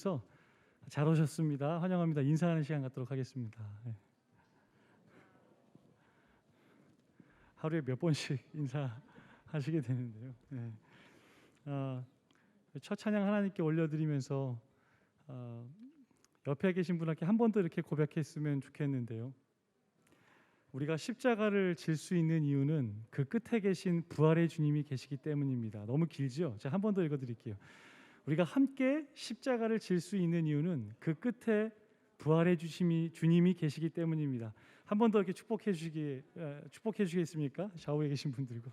드리면서 잘 오셨습니다, 환영합니다 인사하는 시간 갖도록 하겠습니다. 하루에 몇 번씩 인사하시게 되는데요. 첫 찬양 하나님께 올려드리면서 옆에 계신 분께 한 번 더 이렇게 고백했으면 좋겠는데요. 우리가 십자가를 질 수 있는 이유는 그 끝에 계신 부활의 주님이 계시기 때문입니다. 너무 길죠? 제가 한 번 더 읽어드릴게요. 우리가 함께 십자가를 질 수 있는 이유는 그 끝에 부활의 주님이 계시기 때문입니다. 한 번 더 이렇게 축복해 주시겠습니까? 좌우에 계신 분들과.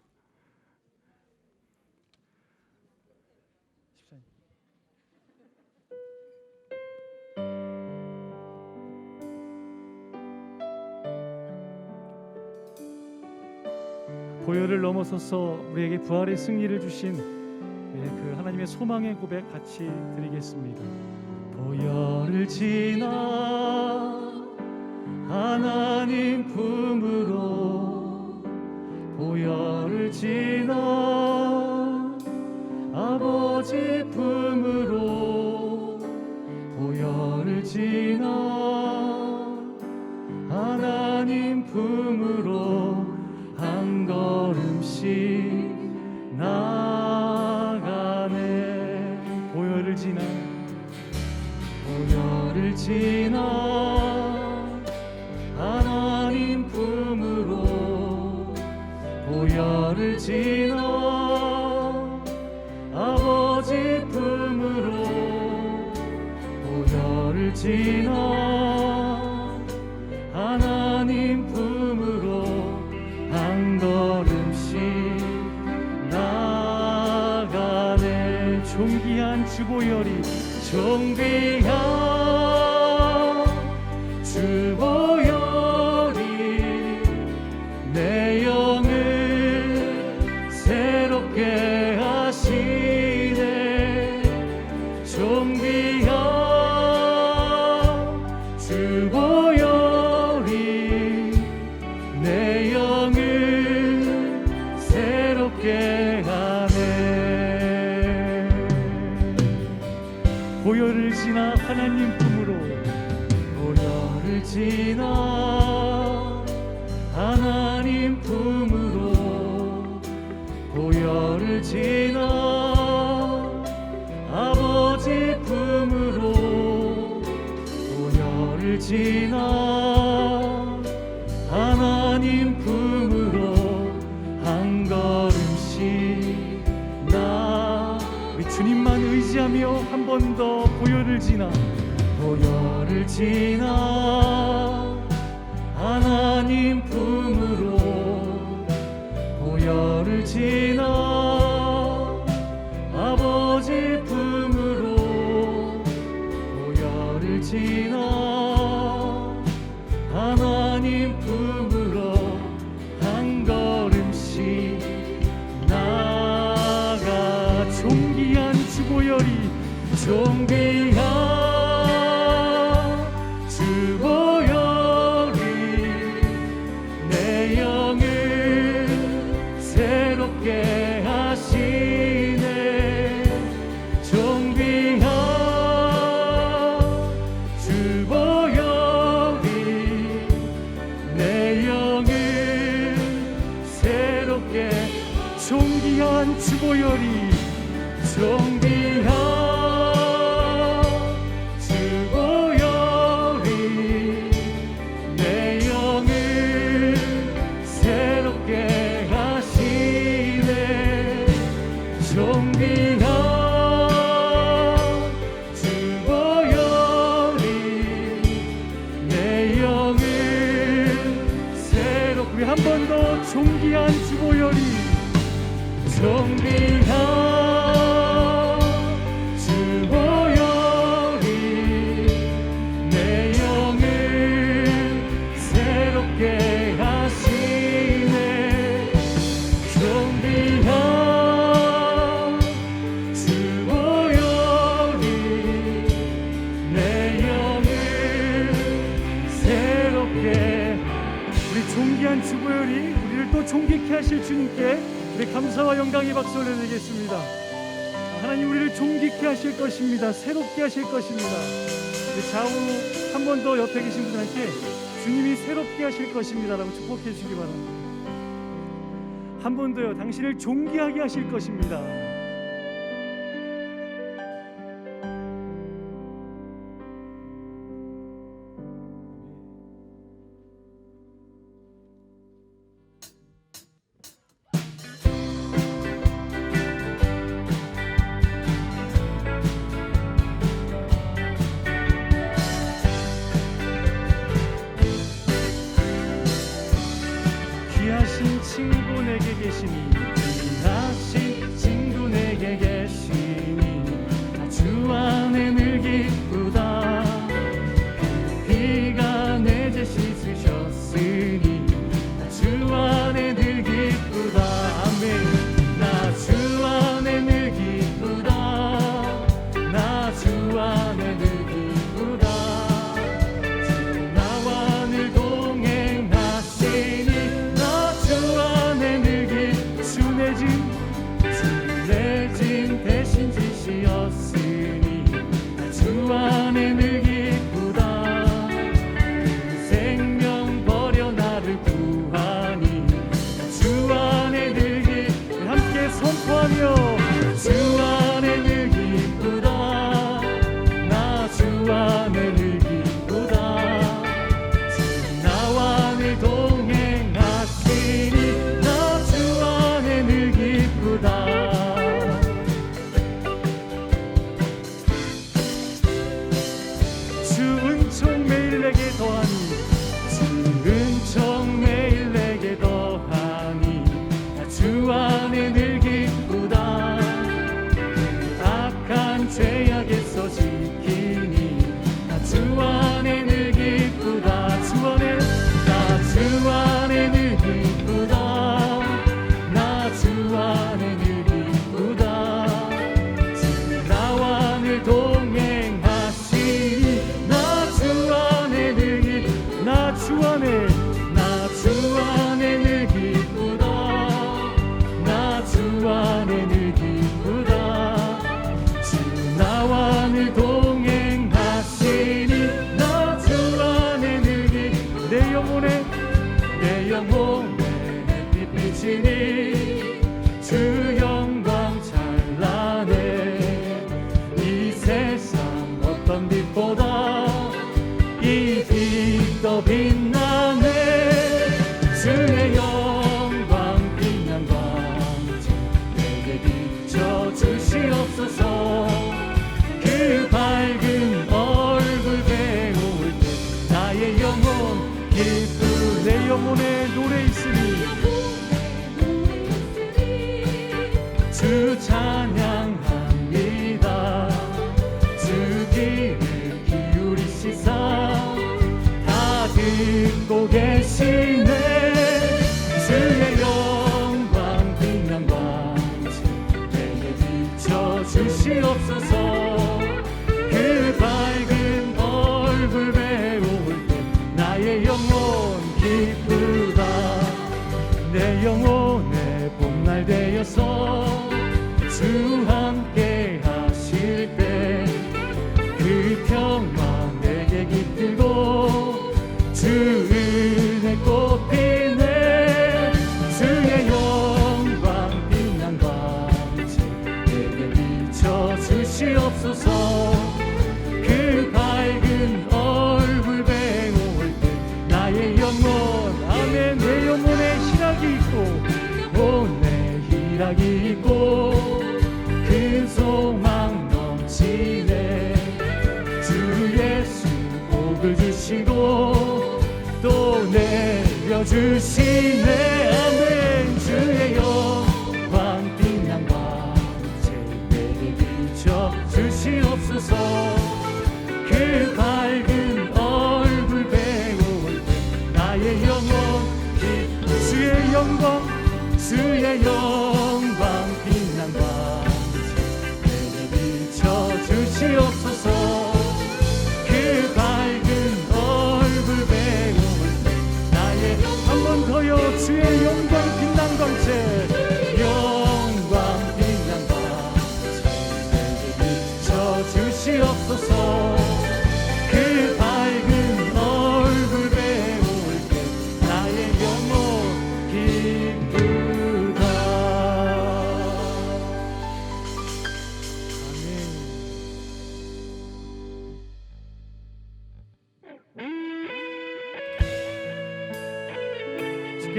보혈을 넘어서서 우리에게 부활의 승리를 주신 그 하나님의 소망의 고백 같이 드리겠습니다. 보혈을 지나 하나님 품으로, 보혈을 지나 아버지 품으로, 보혈을 지나 하나님 품으로 한 걸음씩 나가네. 보혈을 지나, 보혈을 지나 하나님 품으로, 보혈을 지나 아버지 품으로, 보혈을 지나 하나님 품으로 한 걸음씩 나가네. 존귀한 주보혈이, 존귀한 주보혈이 내 영을 새롭게 하시네. 존귀한 주보혈이 내 영을 새롭게 하네. 보혈을 지나 하나님 품으로, 보혈을 지나 하나님 품으로, 보혈을 지나 아버지 품으로, 보혈을 지나 하나님 품으로 한 걸음씩 우리 주님만 의지하며 한 번 더 보혈을 지나, 보혈을 지나 하나님 품으로, 보혈을 지나 아버지 품으로, 보혈을 지나 하나님 품으로 한 걸음씩 나가. 존귀한 주보혈이, 존귀한 주보혈이 내 영을 새롭게 하시네. 존귀한 주보혈이 내 영을 새롭게. 존귀한 주보혈이, 존귀한 주보혈이 내 영을 새롭게 하시네. 존귀한 주보혈이 내 영을 새롭게. 우리 한 번 더 존귀한 주보혈이, 존귀한 존귀한 주보혈이 우리를 또 존귀케 하실 주님께 우리 감사와 영광의 박수 올려드리겠습니다. 하나님 우리를 존귀케 하실 것입니다. 새롭게 하실 것입니다. 좌우 한 번 더 옆에 계신 분한테 주님이 새롭게 하실 것입니다 라고 축복해 주시기 바랍니다. 한 번 더요. 당신을 존귀하게 하실 것입니다. 귀하신 친구 내게 계시니 귀하신 친구 내게 계시니 주 안에 늘 기쁘다. 피가 내 죄 씻으셨으니 주 안에 늘 기쁘다. 아멘. 나 주 안에 늘 기쁘다. 나 주 안에 늘 기쁘다. 주 나와 늘 동행하시니 주내진 대신 지시였으니 주 안에 늘 기쁘다. 그 생명 버려 나를 구하니 주 안에 늘 기쁘다. 함께 선포하며 주 안에 늘 기쁘다. 나 주 안에 늘 기쁘다. 주 나와 늘 동행하시니 나 주 안에 늘 기쁘다. 은총 매일 내게 더하니 주 은총 매일 내게 더하니 주 안에 늘 기쁘다. 악한 죄악에서 지키니 주 안에 늘 기쁘다. 주 안에 나 주 안에 늘 기쁘다. 나 주 안에 늘 기쁘다. 주 나와 늘 동행하시니 나 주 안에 늘 기쁘다. 나 주 안에 늘 기쁘다. 주 나와 늘 동행하시니 나 주 안에 늘 기쁘다. 내 영혼에 햇빛 비치니 주 영광 찬란해. 이 세상 어떤 빛보다 이 빛 더 빛나네. 주의 영광 빛난 광채 내게 비춰주시옵소서. 그 밝은 얼굴 배울 때 나의 영혼 기쁘. 내 영혼에 노래 있으니 주 찬양합니다. 주 귀를 기울이시사 듣고 계시네. 주의 영광 빛난 광채 내게 비춰주시옵소서. 그 밝은 얼굴 배울 때 나의 영혼 기쁘다. 내 영혼의 봄날 되어서 주 함께 하실 때 그 평강 내게 깃들고 주 은혜 꽃피네. 주의 영광 빛난 광채 내게 비춰주시옵소서. 그 밝은 얼굴 배울 때 나의 영혼 아멘. 내 영혼에 희락이 있고 내 희락이 있고 큰 소망 넘치네. 주 예수 복을 주시고 또 내려주시네. 아멘. 주의 영광 빛난 광채 내게 비춰주시옵소서. 그 밝은 얼굴 배울 때 나의 영혼 주의 영광 주의 영광 빛난 광채 내게 비춰주시옵소서. 그 밝은 얼굴 배울 때 나의 한 번 더요. 주의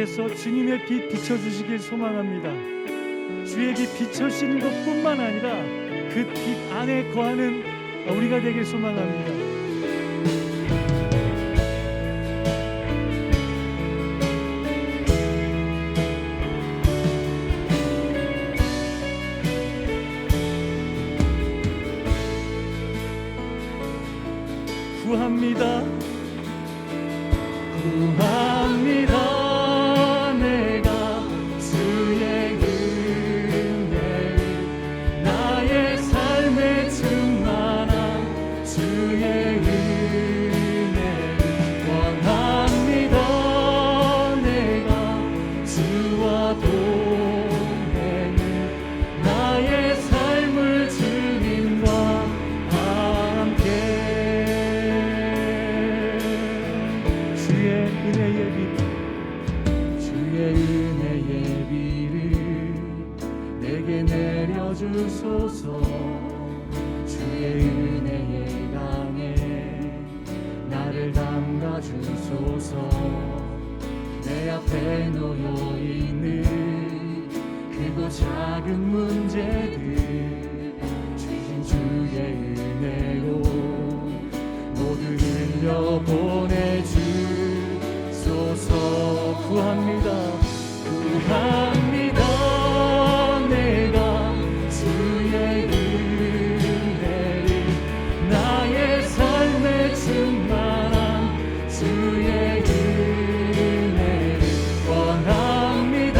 속에서 주님의 빛 비춰주시길 소망합니다. 주의 빛 비춰주시는 것뿐만 아니라 그 빛 안에 거하는 우리가 되길 소망합니다. 구합니다. 구합니다. 내가 주의 은혜를 나의 삶에 충만한 주의 은혜를 원합니다. 내가 주와 동행을 나의 삶을 주님과 함께 주의 은혜의 비를 내게 내려주소서. 주의 은혜의 강에 나를 담가주소서. 내 앞에 놓여있는 크고 작은 문제들 주신 주의 은혜로 모두 흘려보내주소서. 구합니다. 구합니다. 내가 주의 은혜를 나의 삶에 충만한 주의 은혜를 원합니다.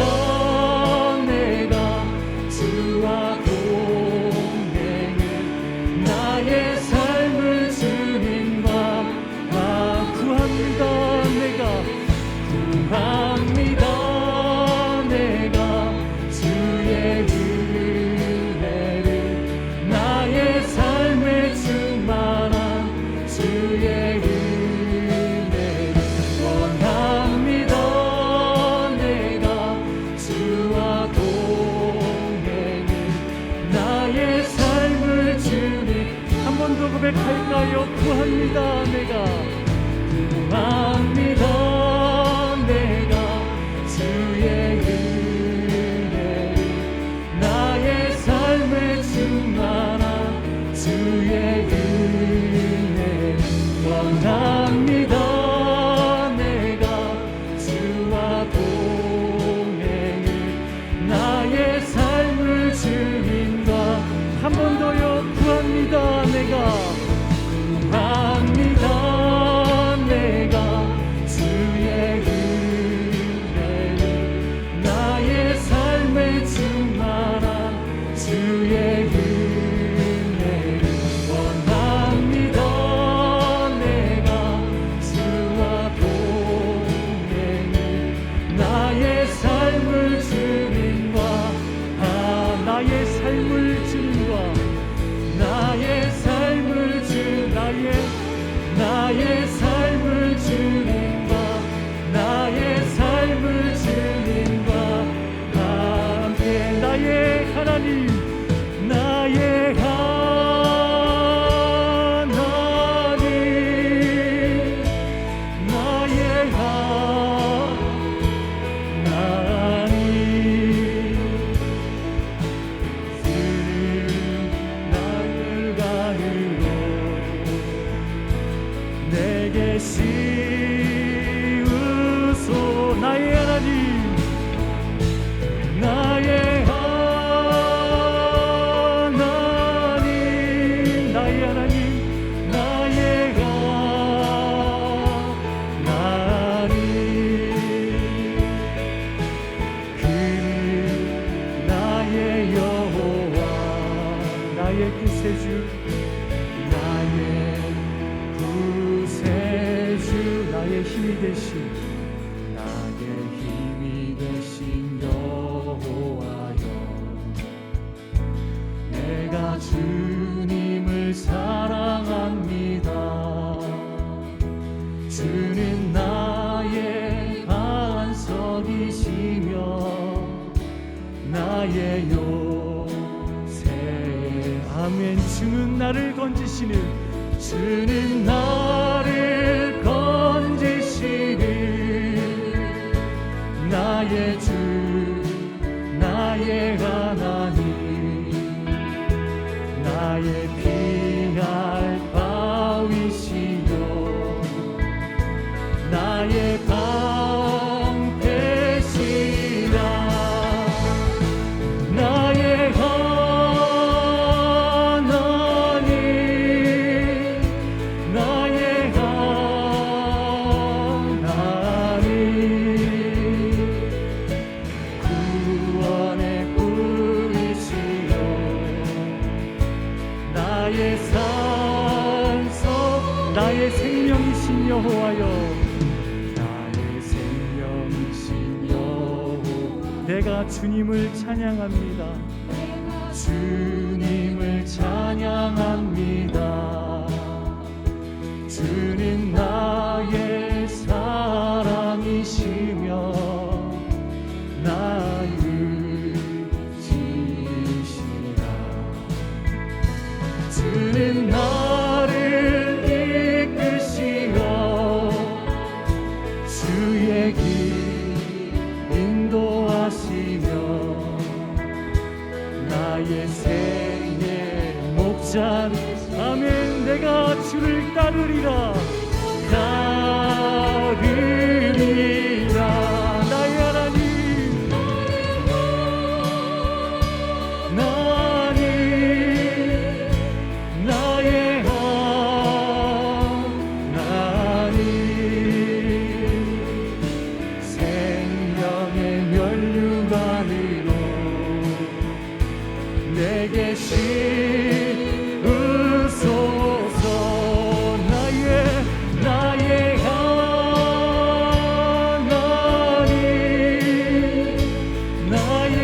내가 주와 동행을 나의 삶을 주님과 구합니다. 내가 구합니다. 내가 주의 은혜를 나의 삶에 충만한 주의 은혜를 원합니다. 내가 주와 동행을 나의 삶을 주님 한 번 더 고백할까요? 구합니다. 내가 구합니다. 내가 주의 은혜를 나의 삶에 충만한 주의 은혜를 원합니다. 내가 주와 동행을 나의 삶을 주님과 한 번 더요. 구합니다. 내가 구합니다. 내가 주의 은혜를 나의 삶에 충만한 주의 은혜를 원합니다. 내가 주와 동행을 나의 삶을 주님과 나의 삶을 주님과 나의 삶을 나의 삶을 주님과 나의 삶을 주님과 함께 나의 하나님 나의 하나님 나의 하나님 나를 가으로 내게 씌우소. 나의 하나님 나의 하나님 나의 하나님 나의 하나님 그는 나의 여호와 나의 구세주 나의 구세주 나의 힘이 되신 나의 힘이 되신 여호와여 내가 주님을 사랑합니다. 주는 나의 반석이시며 나의 요새 아멘. 주는 나를 건지시는 주는 나를 건지시는 나의 생명이신 여호와여, 나의 생명이신 여호와. 내가 주님을 찬양합니다. 주님을 찬양합니다. 주는 나의 사랑이시며 나를 지시라. 주는 나를 이끄시어 주의 길 인도하시며 나의 생의 목자. 아멘. 내가 주를 따르리라. 따르리라. 나의 하나님, 나는 나의 하나님, 생명의 면류관으로 내게 씌우소서. 나의 하나님, 나의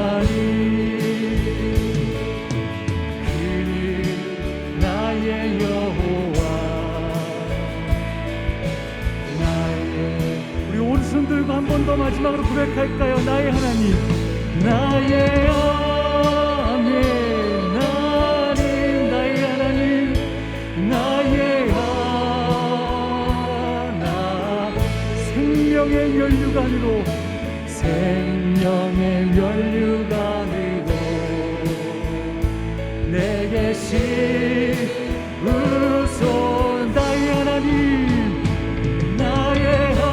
하나님, 그는 나의 여호와, 우리 오른손 들고 한 번 더 마지막으로 고백할까요? 나의 하나님, 나의 아멘, 나의 하나님, 나의 하나, 생명의 면류관으로, 생명의 면류관으로 내게 씌우소. 나의 하나님, 나의 하나님,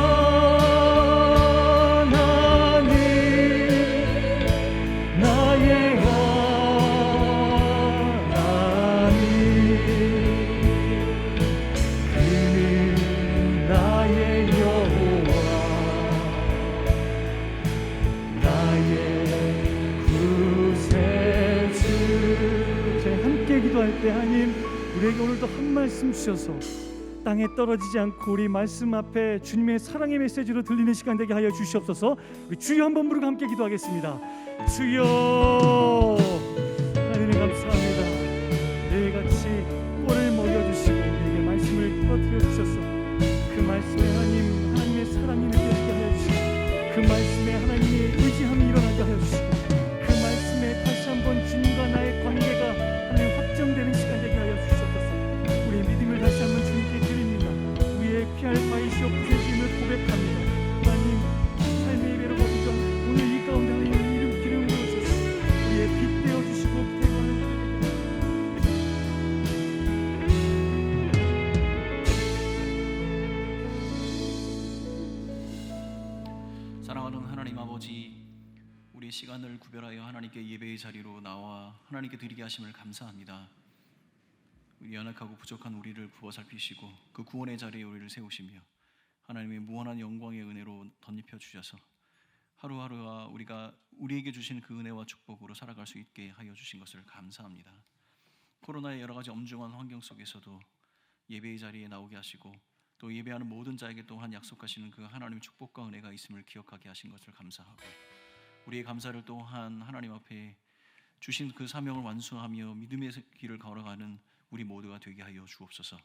나의 하나님, 그는 나의 여호와, 나의 구세주. 저희 함께 기도할 때 하나님, 우리에게 오늘도 한 말씀 주셔서 땅에 떨어지지 않고 우리 말씀 앞에 주님의 사랑의 메시지로 들리는 시간 되게 하여 주시옵소서. 우리 주여 한번 부르고 함께 기도하겠습니다. 주여, 하나님 감사합니다. 매일같이 꼴을 먹여주시고 우리에게 말씀을 터뜨려 주셔서 그 말씀에 하나님의 사랑이 느껴지게 하여 주시고 그 말씀에 하나님의 의지함이 일어나게 하여 주시고 그 말씀에 다시 한번 주님과 나의 관계가 하나님 확정되는 시간 되게 하여 주시옵소서. 우리의 믿음을 다시 한번 주님께 드립니다. 우리의 귀할 바이시오 구세주님을 고백합니다. 하나님, 삶의 예배로 보시던 오늘 이 가운데 하나님 이름 기름으로 주셔서 우리의 빛 되어 주시고 대관을. 사랑하는 하나님 아버지, 우리의 시간을 구별하여 하나님께 예배의 자리로 나와 하나님께 드리게 하심을 감사합니다. 우리 연약하고 부족한 우리를 부어 살피시고 그 구원의 자리에 우리를 세우시며 하나님의 무한한 영광의 은혜로 덧입혀 주셔서 하루하루가 우리가 우리에게 주신 그 은혜와 축복으로 살아갈 수 있게 하여 주신 것을 감사합니다. 코로나의 여러 가지 엄중한 환경 속에서도 예배의 자리에 나오게 하시고 또 예배하는 모든 자에게 또한 약속하시는 그 하나님의 축복과 은혜가 있음을 기억하게 하신 것을 감사하고 우리의 감사를 또한 하나님 앞에 주신 그 사명을 완수하며 믿음의 길을 걸어가는 우리 모두가 되게 하여 주옵소서.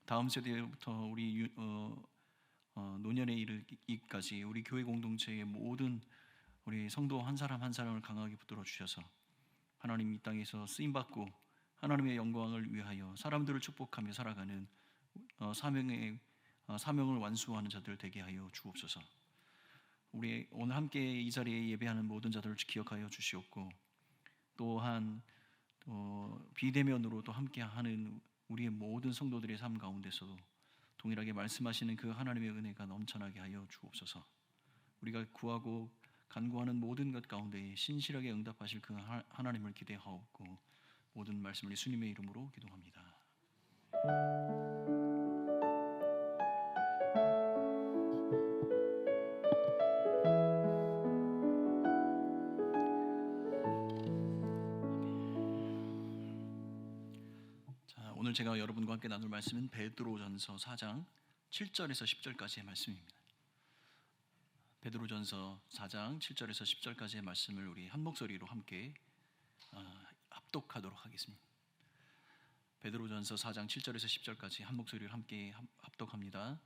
다음 세대부터 우리 노년에 이르기까지 우리 교회 공동체의 모든 우리 성도 한 사람 한 사람을 강하게 붙들어 주셔서 하나님 이 땅에서 쓰임받고 하나님의 영광을 위하여 사람들을 축복하며 살아가는 사명을 완수하는 자들 되게 하여 주옵소서. 우리 오늘 함께 이 자리에 예배하는 모든 자들을 기억하여 주시옵고 또한 비대면으로 또 함께하는 우리의 모든 성도들의 삶 가운데서도 동일하게 말씀하시는 그 하나님의 은혜가 넘쳐나게 하여 주옵소서. 우리가 구하고 간구하는 모든 것 가운데 신실하게 응답하실 그 하나님을 기대하옵고 모든 말씀을 예수님의 이름으로 기도합니다. 오늘 제가 여러분과 함께 나눌 말씀은 베드로전서 4장 7절에서 10절까지의 말씀입니다. 베드로전서 4장 7절에서 10절까지의 말씀을 우리 한 목소리로 함께 합독하도록 하겠습니다. 베드로전서 4장 7절에서 10절까지 한 목소리를 함께 합독합니다.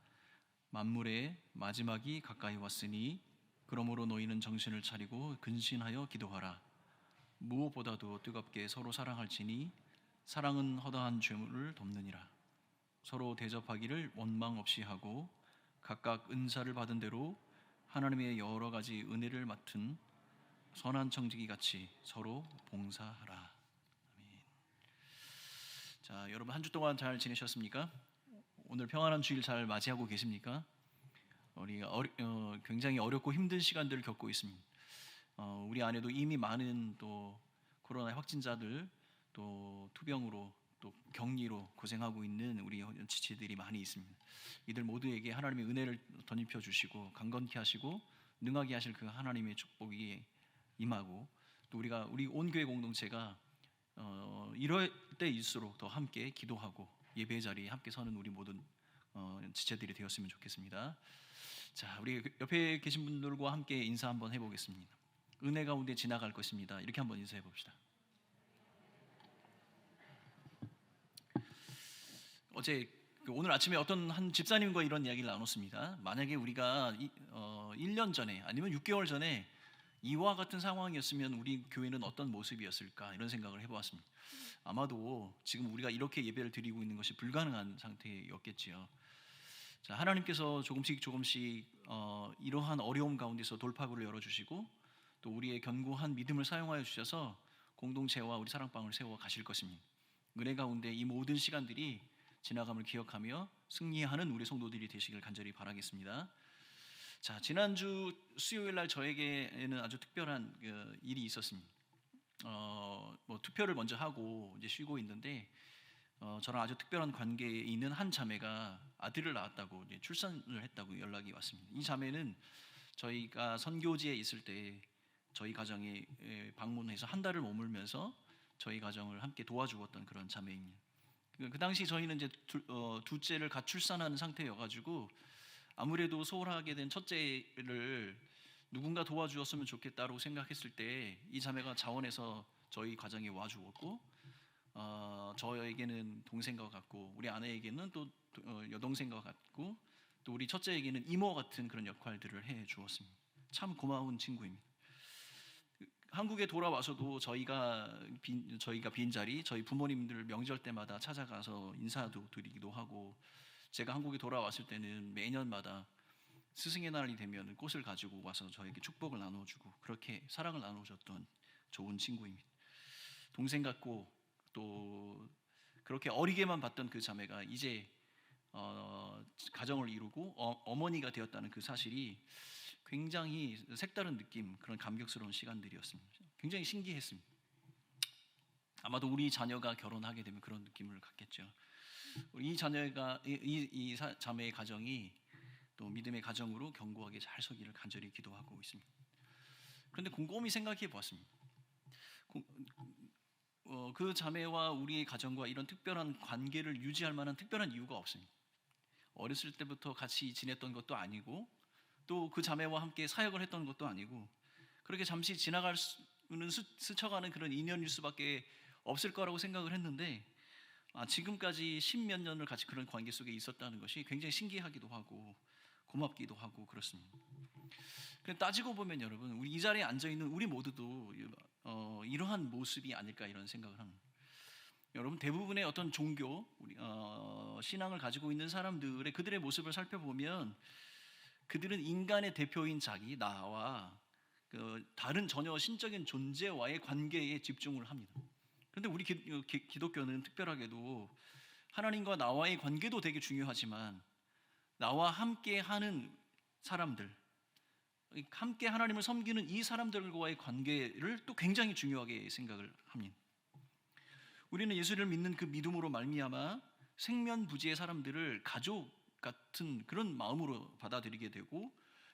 만물의 마지막이 가까이 왔으니 그러므로 너희는 정신을 차리고 근신하여 기도하라. 무엇보다도 뜨겁게 서로 사랑할지니 사랑은 허다한 죄물을 덮느니라. 서로 대접하기를 원망 없이 하고 각각 은사를 받은 대로 하나님의 여러 가지 은혜를 맡은 선한 청지기 같이 서로 봉사하라. 아멘. 자, 여러분 한 주 동안 잘 지내셨습니까? 오늘 평안한 주일 잘 맞이하고 계십니까? 우리가 굉장히 어렵고 힘든 시간들을 겪고 있습니다. 우리 안에도 이미 많은 또 코로나 확진자들, 또 투병으로, 또 격리로 고생하고 있는 우리 지체들이 많이 있습니다. 이들 모두에게 하나님의 은혜를 덧입혀 주시고 강건케 하시고 능하게 하실 그 하나님의 축복이 임하고, 또 우리 온 교회 공동체가 이럴 때일수록 더 함께 기도하고 예배 자리에 함께 서는 우리 모든 지체들이 되었으면 좋겠습니다. 자, 우리 옆에 계신 분들과 함께 인사 한번 해보겠습니다. 은혜 가운데 지나갈 것입니다. 이렇게 한번 인사해 봅시다. 오늘 아침에 어떤 한 집사님과 이런 이야기를 나눴습니다. 만약에 우리가 1년 전에 아니면 6개월 전에 이와 같은 상황이었으면 우리 교회는 어떤 모습이었을까, 이런 생각을 해보았습니다. 아마도 지금 우리가 이렇게 예배를 드리고 있는 것이 불가능한 상태였겠지요. 자, 하나님께서 조금씩 이러한 어려움 가운데서 돌파구를 열어주시고 또 우리의 견고한 믿음을 사용하여 주셔서 공동체와 우리 사랑방을 세워 가실 것입니다. 은혜 가운데 이 모든 시간들이 지나감을 기억하며 승리하는 우리 성도들이 되시길 간절히 바라겠습니다. 자, 지난주 수요일 날 저에게는 아주 특별한 일이 있었습니다. 투표를 먼저 하고 이제 쉬고 있는데 저랑 아주 특별한 관계에 있는 한 자매가 아들을 낳았다고, 이제 출산을 했다고 연락이 왔습니다. 이 자매는 저희가 선교지에 있을 때 저희 가정에 방문해서 한 달을 머물면서 저희 가정을 함께 도와주었던 그런 자매입니다. 그 당시 저희는 이제 둘째를 갓 출산하는 상태여가지고 아무래도 소홀하게 된 첫째를 누군가 도와주었으면 좋겠다고 생각했을 때 이 자매가 자원해서 저희 가정에 와주었고, 저에게는 동생과 같고 우리 아내에게는 또 여동생과 같고 또 우리 첫째에게는 이모 같은 그런 역할들을 해 주었습니다. 참 고마운 친구입니다. 한국에 돌아와서도 저희가 빈자리, 저희 부모님들 명절 때마다 찾아가서 인사도 드리기도 하고, 제가 한국에 돌아왔을 때는 매년마다 스승의 날이 되면 꽃을 가지고 와서 저에게 축복을 나눠주고 그렇게 사랑을 나눠줬던 좋은 친구입니다. 동생 같고 또 그렇게 어리게만 봤던 그 자매가 이제 가정을 이루고 어머니가 되었다는 그 사실이 굉장히 색다른 느낌, 그런 감격스러운 시간들이었습니다. 굉장히 신기했습니다. 아마도 우리 자녀가 결혼하게 되면 그런 느낌을 갖겠죠. 이 자매의 가정이 또 믿음의 가정으로 견고하게 잘 서기를 간절히 기도하고 있습니다. 그런데 곰곰이 생각해 보았습니다. 그 자매와 우리의 가정과 이런 특별한 관계를 유지할 만한 특별한 이유가 없습니다. 어렸을 때부터 같이 지냈던 것도 아니고 또 그 자매와 함께 사역을 했던 것도 아니고, 그렇게 잠시 스쳐가는 그런 인연일 수밖에 없을 거라고 생각을 했는데, 지금까지 10몇 년을 같이 그런 관계 속에 있었다는 것이 굉장히 신기하기도 하고 고맙기도 하고 그렇습니다. 따지고 보면 여러분, 우리 이 자리에 앉아 있는 우리 모두도 이러한 모습이 아닐까, 이런 생각을 합니다. 여러분, 대부분의 어떤 종교, 신앙을 가지고 있는 사람들의 그들의 모습을 살펴보면 그들은 인간의 대표인 나와 다른 전혀 신적인 존재와의 관계에 집중을 합니다. 그런데 우리 기독교는 특별하게도 하나님과 나와의 관계도 되게 중요하지만 나와 함께하는 사람들, 함께 하나님을 섬기는 이 사람들과의 관계를 또 굉장히 중요하게 생각을 합니다. 우리는 예수를 믿는 그 믿음으로 말미암아 생면부지의 사람들을 가족 같은 그런 마음으로 받아들이게 되고,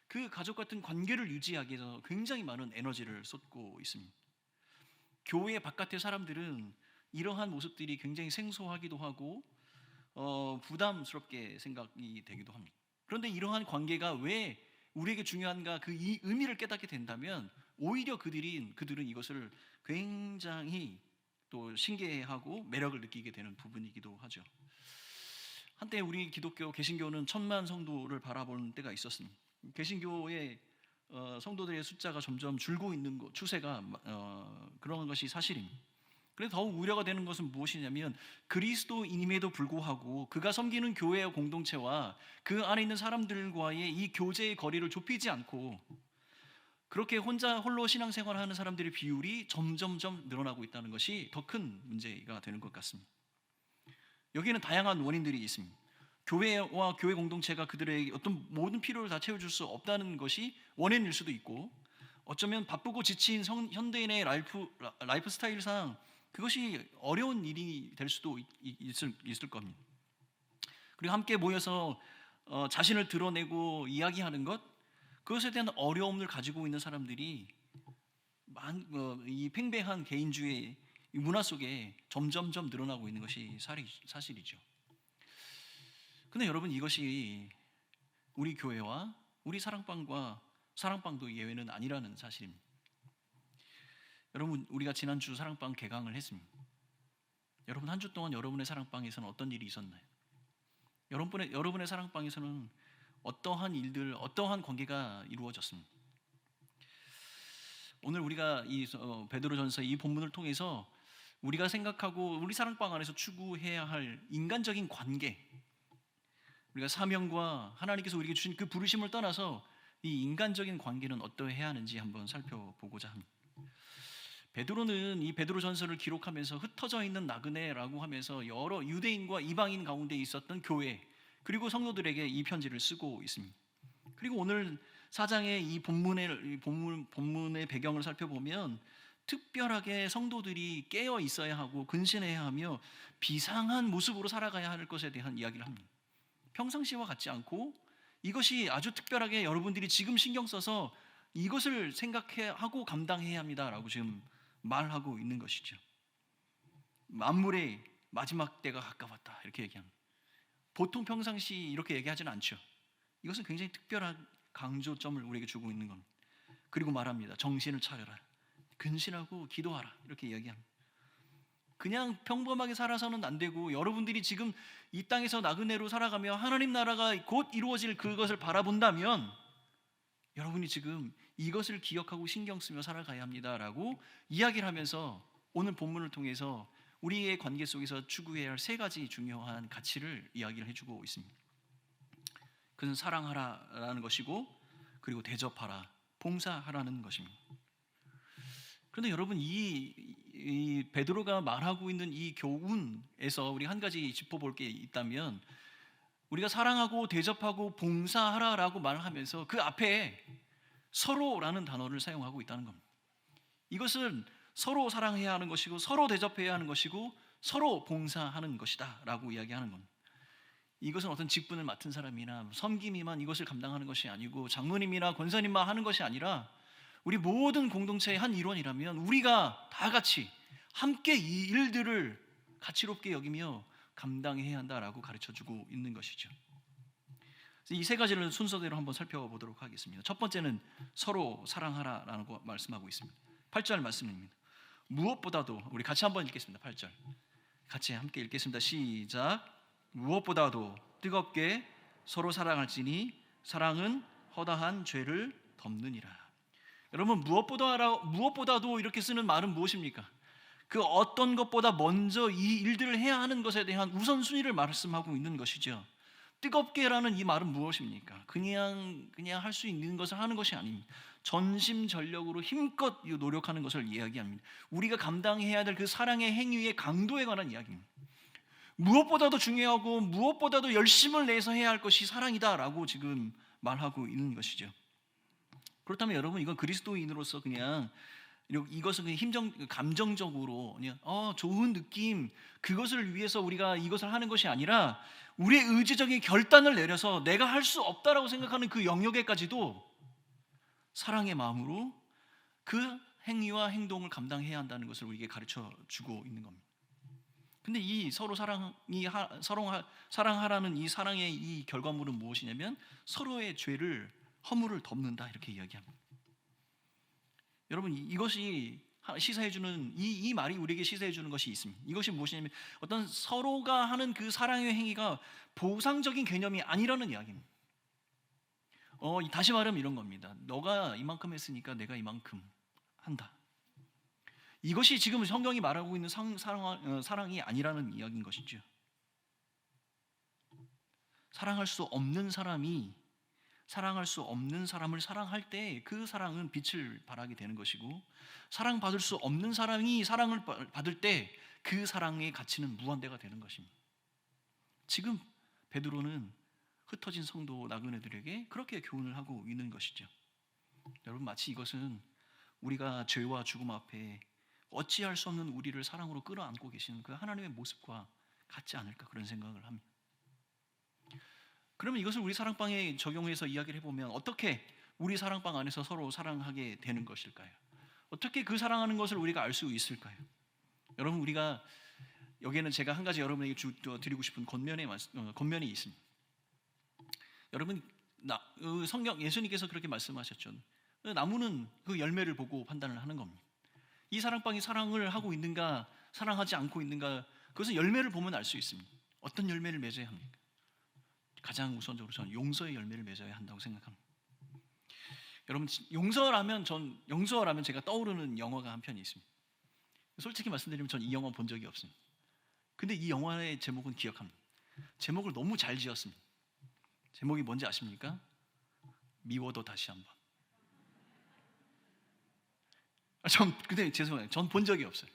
그 가족 같은 관계를 유지하기 위해서 굉장히 많은 에너지를 쏟고 있습니다. 교회 바깥의 사람들은 이러한 모습들이 굉장히 생소하기도 하고 부담스럽게 생각이 되기도 합니다. 그런데 이러한 관계가 왜 우리에게 중요한가, 그 이 의미를 깨닫게 된다면 오히려 그들은 이것을 굉장히 또 신기해하고 매력을 느끼게 되는 부분이기도 하죠. 한때 우리 기독교 개신교는 1,000만 성도를 바라보는 때가 있었습니다. 개신교의 성도들의 숫자가 점점 줄고 있는 추세가 그런 것이 사실입니다. 그래서 더욱 우려가 되는 것은 무엇이냐면 그리스도인임에도 불구하고 그가 섬기는 교회의 공동체와 그 안에 있는 사람들과의 이 교제의 거리를 좁히지 않고 그렇게 홀로 신앙생활하는 사람들의 비율이 점점점 늘어나고 있다는 것이 더 큰 문제가 되는 것 같습니다. 여기에는 다양한 원인들이 있습니다. 교회와 교회 공동체가 그들의 어떤 모든 필요를 다 채워줄 수 없다는 것이 원인일 수도 있고, 어쩌면 바쁘고 지친 현대인의 라이프 스타일상 그것이 어려운 일이 될 수도 있을 겁니다. 그리고 함께 모여서 자신을 드러내고 이야기하는 것, 그것에 대한 어려움을 가지고 있는 사람들이 이 팽배한 개인주의 문화 속에 점점점 늘어나고 있는 것이 사실이죠. 근데 여러분, 이것이 우리 교회와 우리 사랑방도 예외는 아니라는 사실입니다. 여러분, 우리가 지난주 사랑방 개강을 했습니다. 여러분, 한 주 동안 여러분의 사랑방에서는 어떤 일이 있었나요? 여러분의 사랑방에서는 어떠한 일들, 어떠한 관계가 이루어졌습니다. 오늘 우리가 이 베드로전서 이 본문을 통해서 우리가 생각하고 우리 사랑방 안에서 추구해야 할 인간적인 관계, 우리가 사명과 하나님께서 우리에게 주신 그 부르심을 떠나서 이 인간적인 관계는 어떠해야 하는지 한번 살펴보고자 합니다. 베드로는 이 베드로전서를 기록하면서 흩어져 있는 나그네라고 하면서 여러 유대인과 이방인 가운데 있었던 교회, 그리고 성도들에게 이 편지를 쓰고 있습니다. 그리고 오늘 4장의 이 본문의 배경을 살펴보면 특별하게 성도들이 깨어 있어야 하고 근신해야 하며 비상한 모습으로 살아가야 할 것에 대한 이야기를 합니다. 평상시와 같지 않고 이것이 아주 특별하게 여러분들이 지금 신경 써서 이것을 생각하고 감당해야 합니다라고 지금 말하고 있는 것이죠. 만물의 마지막 때가 가까웠다, 이렇게 얘기합니다. 보통 평상시 이렇게 얘기하지는 않죠. 이것은 굉장히 특별한 강조점을 우리에게 주고 있는 겁니다. 그리고 말합니다. 정신을 차려라, 근신하고 기도하라, 이렇게 이야기합니다. 그냥 평범하게 살아서는 안 되고, 여러분들이 지금 이 땅에서 나그네로 살아가며 하나님 나라가 곧 이루어질 그것을 바라본다면 여러분이 지금 이것을 기억하고 신경 쓰며 살아가야 합니다라고 이야기를 하면서 오늘 본문을 통해서 우리의 관계 속에서 추구해야 할 3가지 중요한 가치를 이야기를 해주고 있습니다. 그것은 사랑하라라는 것이고, 그리고 대접하라, 봉사하라는 것입니다. 그런데 여러분, 이 베드로가 말하고 있는 이 교훈에서 우리 한 가지 짚어볼 게 있다면, 우리가 사랑하고 대접하고 봉사하라라고 말하면서 그 앞에 서로라는 단어를 사용하고 있다는 겁니다. 이것은 서로 사랑해야 하는 것이고, 서로 대접해야 하는 것이고, 서로 봉사하는 것이다 라고 이야기하는 겁니다. 이것은 어떤 직분을 맡은 사람이나 섬김이만 이것을 감당하는 것이 아니고, 장로님이나 권사님만 하는 것이 아니라 우리 모든 공동체의 한 일원이라면 우리가 다 같이 함께 이 일들을 가치롭게 여기며 감당해야 한다라고 가르쳐주고 있는 것이죠. 이 3가지를 순서대로 한번 살펴보도록 하겠습니다. 첫 번째는 서로 사랑하라라고 말씀하고 있습니다. 8절 말씀입니다. 무엇보다도, 우리 같이 한번 읽겠습니다. 8절 같이 함께 읽겠습니다. 시작. 무엇보다도 뜨겁게 서로 사랑할지니 사랑은 허다한 죄를 덮느니라. 여러분, 무엇보다도 이렇게 쓰는 말은 무엇입니까? 그 어떤 것보다 먼저 이 일들을 해야 하는 것에 대한 우선순위를 말씀하고 있는 것이죠. 뜨겁게라는 이 말은 무엇입니까? 그냥 할 수 있는 것을 하는 것이 아닙니다. 전심전력으로 힘껏 노력하는 것을 이야기합니다. 우리가 감당해야 될 그 사랑의 행위의 강도에 관한 이야기입니다. 무엇보다도 중요하고 무엇보다도 열심을 내서 해야 할 것이 사랑이다라고 지금 말하고 있는 것이죠. 그렇다면 여러분, 이건 그리스도인으로서 그냥 이것은 그냥 감정적으로 그냥 좋은 느낌, 그것을 위해서 우리가 이것을 하는 것이 아니라 우리의 의지적인 결단을 내려서 내가 할 수 없다라고 생각하는 그 영역에까지도 사랑의 마음으로 그 행위와 행동을 감당해야 한다는 것을 우리에게 가르쳐 주고 있는 겁니다. 근데 이 서로 사랑하라는 이 사랑의 이 결과물은 무엇이냐면 서로의 죄를 허물을 덮는다 이렇게 이야기합니다. 여러분 이것이 시사해주는 이 말이 우리에게 시사해주는 것이 있습니다. 이것이 무엇이냐면 어떤 서로가 하는 그 사랑의 행위가 보상적인 개념이 아니라는 이야기입니다. 다시 말하면 이런 겁니다. 너가 이만큼 했으니까 내가 이만큼 한다. 이것이 지금 성경이 말하고 있는 사랑이 아니라는 이야기인 것이죠. 사랑할 수 없는 사람이 사랑할 수 없는 사람을 사랑할 때 그 사랑은 빛을 발하게 되는 것이고, 사랑받을 수 없는 사람이 사랑을 받을 때 그 사랑의 가치는 무한대가 되는 것입니다. 지금 베드로는 흩어진 성도 나그네들에게 그렇게 교훈을 하고 있는 것이죠. 여러분 마치 이것은 우리가 죄와 죽음 앞에 어찌할 수 없는 우리를 사랑으로 끌어안고 계시는 그 하나님의 모습과 같지 않을까 그런 생각을 합니다. 그러면 이것을 우리 사랑방에 적용해서 이야기를 해보면 어떻게 우리 사랑방 안에서 서로 사랑하게 되는 것일까요? 어떻게 그 사랑하는 것을 우리가 알 수 있을까요? 여러분 우리가 여기에는 제가 한 가지 여러분에게 드리고 싶은 권면이 있습니다. 여러분 성경 예수님께서 그렇게 말씀하셨죠. 나무는 그 열매를 보고 판단을 하는 겁니다. 이 사랑방이 사랑을 하고 있는가 사랑하지 않고 있는가 그것은 열매를 보면 알 수 있습니다. 어떤 열매를 맺어야 합니까? 가장 우선적으로 저는 용서의 열매를 맺어야 한다고 생각합니다. 여러분 용서라면 제가 떠오르는 영화가 한 편이 있습니다. 솔직히 말씀드리면 전 이 영화 본 적이 없습니다. 근데 이 영화의 제목은 기억합니다. 제목을 너무 잘 지었습니다. 제목이 뭔지 아십니까? 미워도 다시 한번. 근데 죄송해요. 전 본 적이 없어요.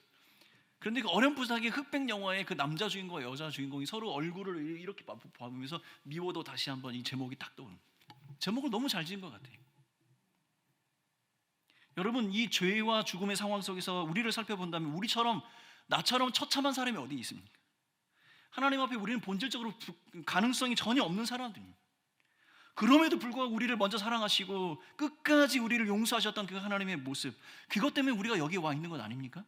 그런데 그 어렴풋하게 흑백 영화의 그 남자 주인공과 여자 주인공이 서로 얼굴을 이렇게 봐보면서 미워도 다시 한번 이 제목이 딱 떠오릅니다. 제목을 너무 잘 지은 것 같아요. 여러분 이 죄와 죽음의 상황 속에서 우리를 살펴본다면 나처럼 처참한 사람이 어디 있습니까? 하나님 앞에 우리는 본질적으로 가능성이 전혀 없는 사람들입니다. 그럼에도 불구하고 우리를 먼저 사랑하시고 끝까지 우리를 용서하셨던 그 하나님의 모습, 그것 때문에 우리가 여기에 와 있는 것 아닙니까?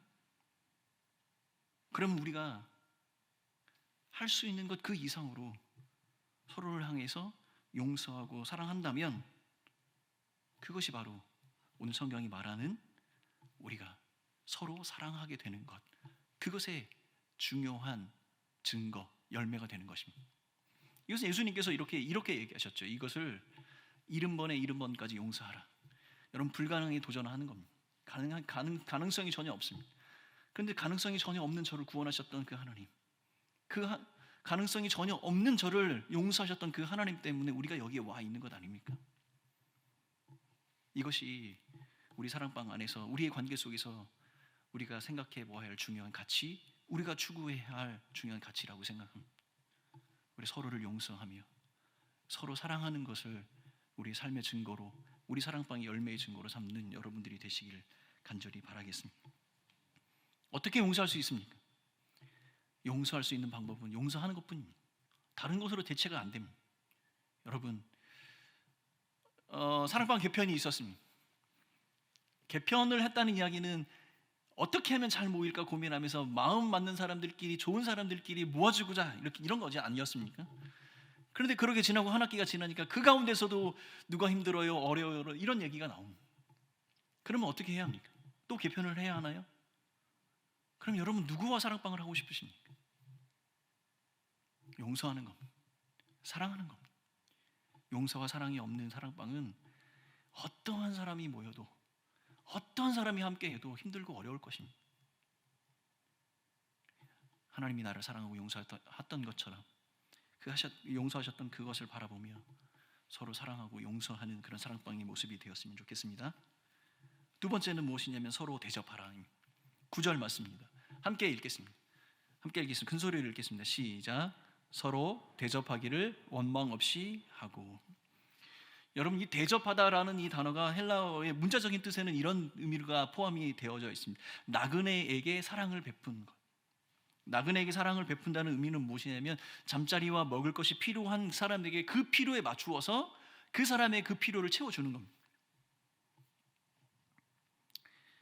그럼 우리가 할 수 있는 것 그 이상으로 서로를 향해서 용서하고 사랑한다면 그것이 바로 오늘 성경이 말하는 우리가 서로 사랑하게 되는 것, 그것의 중요한 증거, 열매가 되는 것입니다. 이것은 예수님께서 이렇게 얘기하셨죠. 이것을 70번에 70번까지 용서하라. 여러분 불가능에 도전하는 겁니다. 가능성이 전혀 없습니다. 그런데 가능성이 전혀 없는 저를 구원하셨던 그 하나님, 가능성이 전혀 없는 저를 용서하셨던 그 하나님 때문에 우리가 여기에 와 있는 것 아닙니까? 이것이 우리 사랑방 안에서 우리의 관계 속에서 우리가 생각해 보아야 할 중요한 가치, 우리가 추구해야 할 중요한 가치라고 생각합니다. 우리 서로를 용서하며 서로 사랑하는 것을 우리 삶의 증거로, 우리 사랑방의 열매의 증거로 삼는 여러분들이 되시길 간절히 바라겠습니다. 어떻게 용서할 수 있습니까? 용서할 수 있는 방법은 용서하는 것뿐입니다. 다른 것으로 대체가 안 됩니다. 여러분 사랑방 개편이 있었습니다. 개편을 했다는 이야기는 어떻게 하면 잘 모일까 고민하면서 마음 맞는 사람들끼리, 좋은 사람들끼리 모아주고자 이런 거지 아니었습니까? 그런데 그렇게 지나고 한 학기가 지나니까 그 가운데서도 누가 힘들어요, 어려워요 이런 얘기가 나옵니다. 그러면 어떻게 해야 합니까? 또 개편을 해야 하나요? 그럼 여러분 누구와 사랑방을 하고 싶으십니까? 용서하는 겁니다. 사랑하는 겁니다. 용서와 사랑이 없는 사랑방은 어떠한 사람이 모여도, 어떠한 사람이 함께해도 힘들고 어려울 것입니다. 하나님이 나를 사랑하고 용서했던 것처럼 용서하셨던 그것을 바라보며 서로 사랑하고 용서하는 그런 사랑방의 모습이 되었으면 좋겠습니다. 두 번째는 무엇이냐면 서로 대접하라. 9절 말씀입니다. 함께 읽겠습니다. 큰 소리를 읽겠습니다. 시작. 서로 대접하기를 원망 없이 하고. 여러분 이 대접하다라는 이 단어가 헬라어의 문자적인 뜻에는 이런 의미가 포함이 되어져 있습니다. 나그네에게 사랑을 베푼 것. 나그네에게 사랑을 베푼다는 의미는 무엇이냐면 잠자리와 먹을 것이 필요한 사람에게 그 필요에 맞추어서 그 사람의 그 필요를 채워주는 겁니다.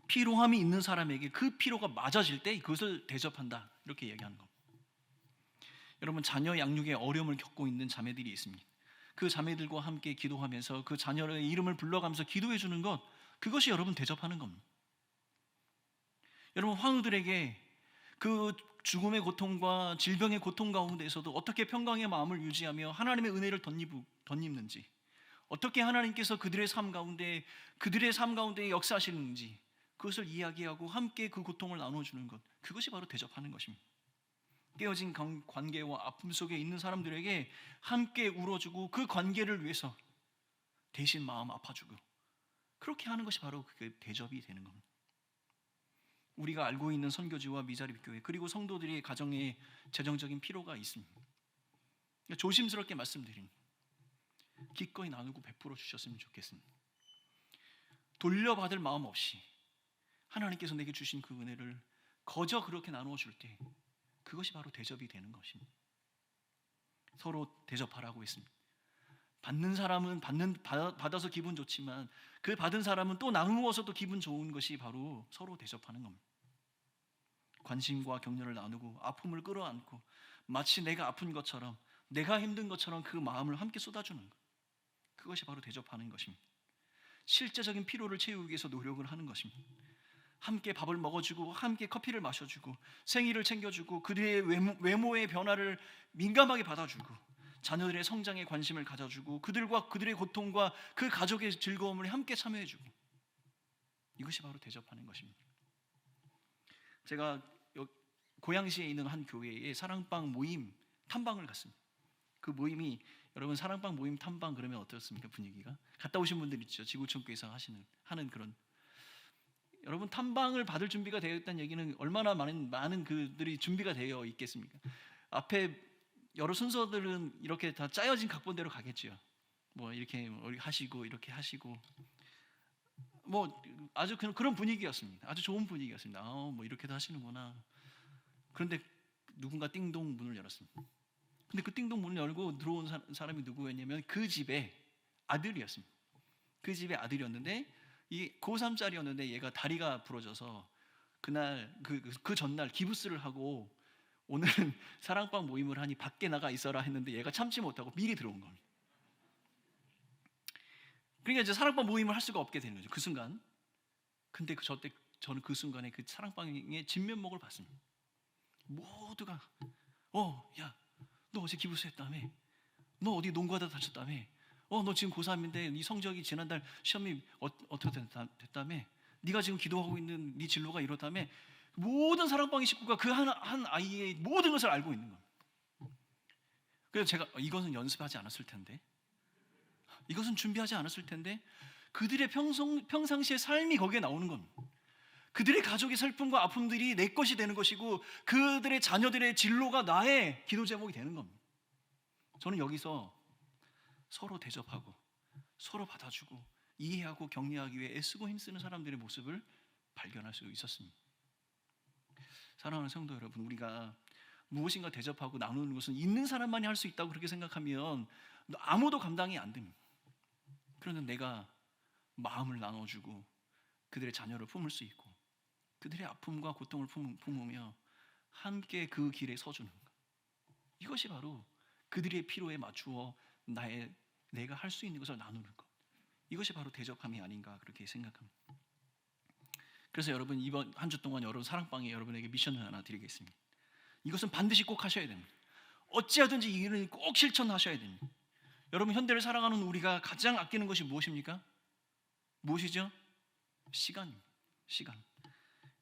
필요함이 있는 사람에게 그 필요가 맞아질 때 그것을 대접한다 이렇게 얘기하는 겁니다. 여러분 자녀 양육에 어려움을 겪고 있는 자매들이 있습니다. 그 자매들과 함께 기도하면서 그 자녀의 이름을 불러가면서 기도해 주는 것, 그것이 여러분 대접하는 겁니다. 여러분 환우들에게 그 죽음의 고통과 질병의 고통 가운데에서도 어떻게 평강의 마음을 유지하며 하나님의 은혜를 덧입는지, 어떻게 하나님께서 그들의 삶 가운데 역사하시는지 그것을 이야기하고 함께 그 고통을 나눠주는 것, 그것이 바로 대접하는 것입니다. 깨어진 관계와 아픔 속에 있는 사람들에게 함께 울어주고 그 관계를 위해서 대신 마음 아파주고, 그렇게 하는 것이 바로 그 대접이 되는 겁니다. 우리가 알고 있는 선교지와 미자립교회 그리고 성도들이 가정에 재정적인 필요가 있습니다. 조심스럽게 말씀드립니다. 기꺼이 나누고 베풀어 주셨으면 좋겠습니다. 돌려받을 마음 없이 하나님께서 내게 주신 그 은혜를 거저 그렇게 나누어 줄 때, 그것이 바로 대접이 되는 것입니다. 서로 대접하라고 했습니다. 받는 사람은 받아서 기분 좋지만 그 받은 사람은 또 나누어서 또 기분 좋은 것이 바로 서로 대접하는 겁니다. 관심과 격려를 나누고 아픔을 끌어안고 마치 내가 아픈 것처럼, 내가 힘든 것처럼 그 마음을 함께 쏟아주는 것, 그것이 바로 대접하는 것입니다. 실제적인 필요를 채우기 위해서 노력을 하는 것입니다. 함께 밥을 먹어주고 함께 커피를 마셔주고 생일을 챙겨주고 그들의 외모의 변화를 민감하게 받아주고 자녀들의 성장에 관심을 가져주고 그들과 그들의 고통과 그 가족의 즐거움을 함께 참여해주고, 이것이 바로 대접하는 것입니다. 제가 고양시에 있는 한 교회에 사랑방 모임 탐방을 갔습니다. 그 모임이, 여러분 사랑방 모임 탐방 그러면 어떻습니까? 분위기가 갔다 오신 분들 있죠. 지구촌교회에서 하는 그런, 여러분 탐방을 받을 준비가 되어 있다는 얘기는 얼마나 많은 그들이 준비가 되어 있겠습니까? 앞에 여러 순서들은 이렇게 다 짜여진 각본대로 가겠죠. 뭐 이렇게 하시고 이렇게 하시고, 뭐 아주 그런 분위기였습니다. 아주 좋은 분위기였습니다. 뭐 이렇게도 하시는구나. 그런데 누군가 띵동 문을 열었습니다. 근데 그 띵동 문을 열고 들어온 사람이 누구였냐면 그 집의 아들이었습니다. 그 집의 아들이었는데 이 고3짜리였는데 얘가 다리가 부러져서 그날 그 전날 기부스를 하고 오늘은 사랑방 모임을 하니 밖에 나가 있어라 했는데 얘가 참지 못하고 미리 들어온 겁니다. 그러니까 이제 사랑방 모임을 할 수가 없게 되는 거죠. 그 순간. 근데 저는 그 순간에 그 사랑방의 진면목을 봤습니다. 모두가 야, 너 어제 기부스했다며? 너 어디 농구하다 다쳤다며? 너 지금 고3인데 네 성적이 지난달 시험이 어떻게 됐다며? 네가 지금 기도하고 있는 네 진로가 이렇다며? 모든 사랑방의 식구가 그 한 아이의 모든 것을 알고 있는 겁니다. 그래서 제가 이것은 연습하지 않았을 텐데, 이것은 준비하지 않았을 텐데, 그들의 평상시의 삶이 거기에 나오는 겁니다. 그들의 가족의 슬픔과 아픔들이 내 것이 되는 것이고 그들의 자녀들의 진로가 나의 기도 제목이 되는 겁니다. 저는 여기서 서로 대접하고 서로 받아주고 이해하고 격려하기 위해 애쓰고 힘쓰는 사람들의 모습을 발견할 수 있었습니다. 사랑하는 성도 여러분, 우리가 무엇인가 대접하고 나누는 것은 있는 사람만이 할 수 있다고 그렇게 생각하면 아무도 감당이 안 됩니다. 그런데 내가 마음을 나눠주고 그들의 자녀를 품을 수 있고 그들의 아픔과 고통을 품으며 함께 그 길에 서주는 것, 이것이 바로 그들의 필요에 맞추어 내가 할 수 있는 것을 나누는 것, 이것이 바로 대접함이 아닌가 그렇게 생각합니다. 그래서 여러분 이번 한 주 동안 여러분 사랑방에 여러분에게 미션을 하나 드리겠습니다. 이것은 반드시 꼭 하셔야 됩니다. 어찌하든지 이 일은 꼭 실천하셔야 됩니다. 여러분 현대를 살아가는 우리가 가장 아끼는 것이 무엇입니까? 무엇이죠? 시간입니다. 시간.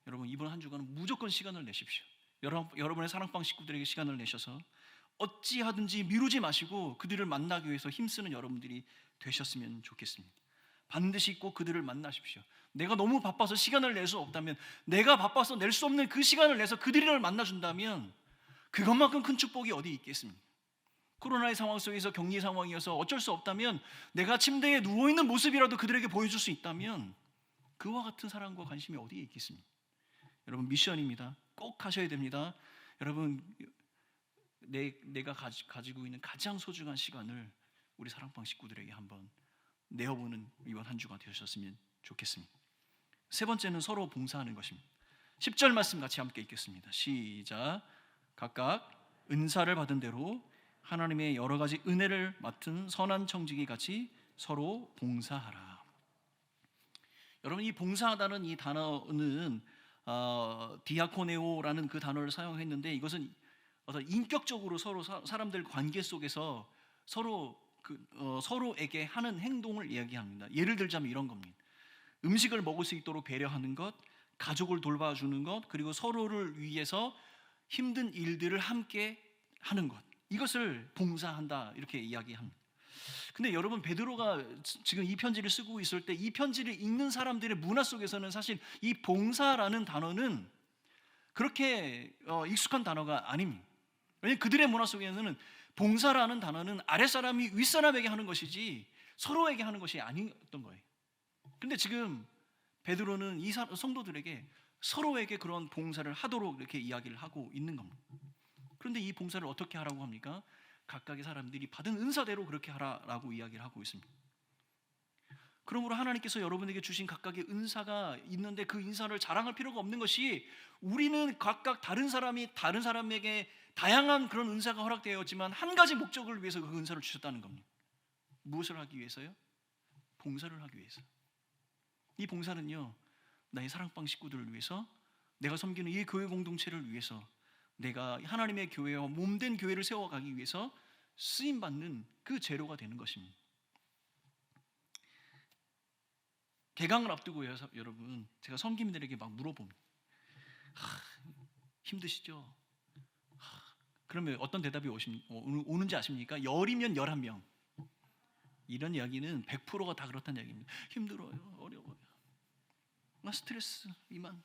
여러분 이번 한 주간은 무조건 시간을 내십시오. 여러분의 사랑방 식구들에게 시간을 내셔서 어찌하든지 미루지 마시고 그들을 만나기 위해서 힘쓰는 여러분들이 되셨으면 좋겠습니다. 반드시 꼭 그들을 만나십시오. 내가 너무 바빠서 시간을 낼 수 없다면, 내가 바빠서 낼 수 없는 그 시간을 내서 그들을 만나준다면 그것만큼 큰 축복이 어디 있겠습니까? 코로나의 상황 속에서 격리 상황이어서 어쩔 수 없다면 내가 침대에 누워있는 모습이라도 그들에게 보여줄 수 있다면 그와 같은 사랑과 관심이 어디에 있겠습니까? 여러분 미션입니다. 꼭 하셔야 됩니다. 여러분 내가 가지고 있는 가장 소중한 시간을 우리 사랑방 식구들에게 한번 내어보는 이번 한 주가 되셨으면 좋겠습니다. 세 번째는 서로 봉사하는 것입니다. 10절 말씀 같이 함께 읽겠습니다. 시작. 각각 은사를 받은 대로 하나님의 여러 가지 은혜를 맡은 선한 청지기 같이 서로 봉사하라. 여러분, 이 봉사하다는 이 단어는 디아코네오라는 그 단어를 사용했는데, 이것은 어떤 인격적으로 서로 사람들 관계 속에서 서로에게 하는 행동을 이야기합니다. 예를 들자면 이런 겁니다. 음식을 먹을 수 있도록 배려하는 것, 가족을 돌봐주는 것, 그리고 서로를 위해서 힘든 일들을 함께 하는 것, 이것을 봉사한다 이렇게 이야기합니다. 근데 여러분, 베드로가 지금 이 편지를 쓰고 있을 때 이 편지를 읽는 사람들의 문화 속에서는 사실 이 봉사라는 단어는 그렇게 익숙한 단어가 아닙니다. 왜냐하면 그들의 문화 속에서는 봉사라는 단어는 아랫사람이 윗사람에게 하는 것이지 서로에게 하는 것이 아니었던 거예요. 근데 지금 베드로는 이 성도들에게 서로에게 그런 봉사를 하도록 이렇게 이야기를 하고 있는 겁니다. 그런데 이 봉사를 어떻게 하라고 합니까? 각각의 사람들이 받은 은사대로 그렇게 하라라고 이야기를 하고 있습니다. 그러므로 하나님께서 여러분에게 주신 각각의 은사가 있는데 그 은사를 자랑할 필요가 없는 것이, 우리는 각각 다른 사람에게 다양한 그런 은사가 허락되었지만 한 가지 목적을 위해서 그 은사를 주셨다는 겁니다. 무엇을 하기 위해서요? 봉사를 하기 위해서. 이 봉사는요, 나의 사랑방 식구들을 위해서, 내가 섬기는 이 교회 공동체를 위해서, 내가 하나님의 교회와 몸된 교회를 세워가기 위해서 쓰임받는 그 재료가 되는 것입니다. 개강을 앞두고요, 여러분, 제가 섬김들에게 막 물어봅니다. 힘드시죠? 그러면 어떤 대답이 오는지 아십니까? 열이면 11명. 이런 이야기는 100%가 다 그렇다는 이야기입니다. 힘들어요, 어려워요.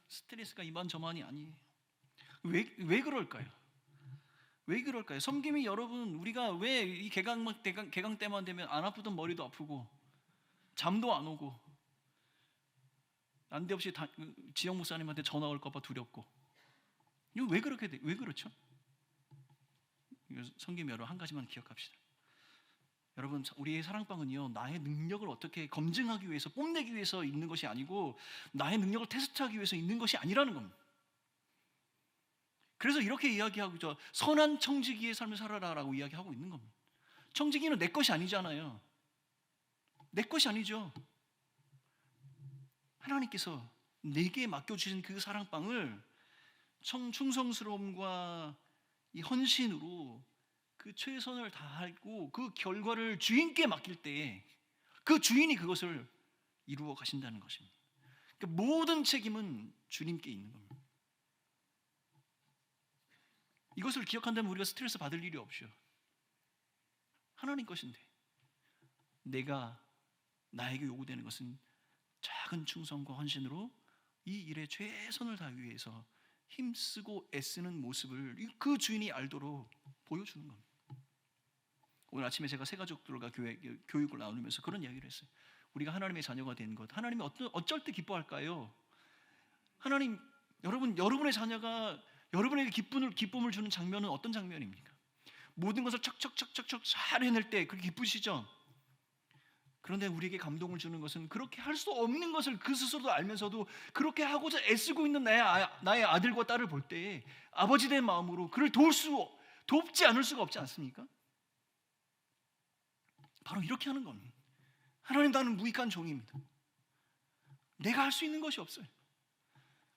스트레스가 이만저만이 아니에요. 왜 그럴까요? 왜 그럴까요? 섬김이, 여러분, 우리가 왜 이 개강 때만 되면 안 아프던 머리도 아프고 잠도 안 오고 난데없이 지영 목사님한테 전화 올까봐 두렵고, 이거 왜 그렇게 돼? 왜 그렇죠? 섬김, 여러분, 한 가지만 기억합시다. 여러분, 우리의 사랑방은요, 나의 능력을 어떻게 검증하기 위해서, 뽐내기 위해서 있는 것이 아니고 나의 능력을 테스트하기 위해서 있는 것이 아니라는 겁니다. 그래서 이렇게 이야기하고 있죠. 선한 청지기의 삶을 살아라라고 이야기하고 있는 겁니다. 청지기는 내 것이 아니잖아요. 내 것이 아니죠. 하나님께서 내게 맡겨주신 그 사랑방을 충성스러움과 이 헌신으로 그 최선을 다하고 그 결과를 주인께 맡길 때 그 주인이 그것을 이루어 가신다는 것입니다. 그러니까 모든 책임은 주님께 있는 겁니다. 이것을 기억한다면 우리가 스트레스 받을 일이 없죠. 하나님 것인데 나에게 요구되는 것은 작은 충성과 헌신으로 이 일에 최선을 다하기 위해서 힘쓰고 애쓰는 모습을 그 주인이 알도록 보여주는 겁니다. 오늘 아침에 제가 새 가족들과 교육을 나누면서 그런 이야기를 했어요. 우리가 하나님의 자녀가 된 것, 하나님이 어쩔 때 기뻐할까요? 하나님, 여러분의 자녀가 여러분에게 기쁨을 주는 장면은 어떤 장면입니까? 모든 것을 척척척척척 잘 해낼 때 그렇게 기쁘시죠? 그런데 우리에게 감동을 주는 것은 그렇게 할 수 없는 것을 그 스스로도 알면서도 그렇게 하고자 애쓰고 있는 나의 아들과 딸을 볼 때 아버지 된 마음으로 그를 돕지 않을 수가 없지 않습니까? 바로 이렇게 하는 겁니다. 하나님, 나는 무익한 종입니다. 내가 할 수 있는 것이 없어요.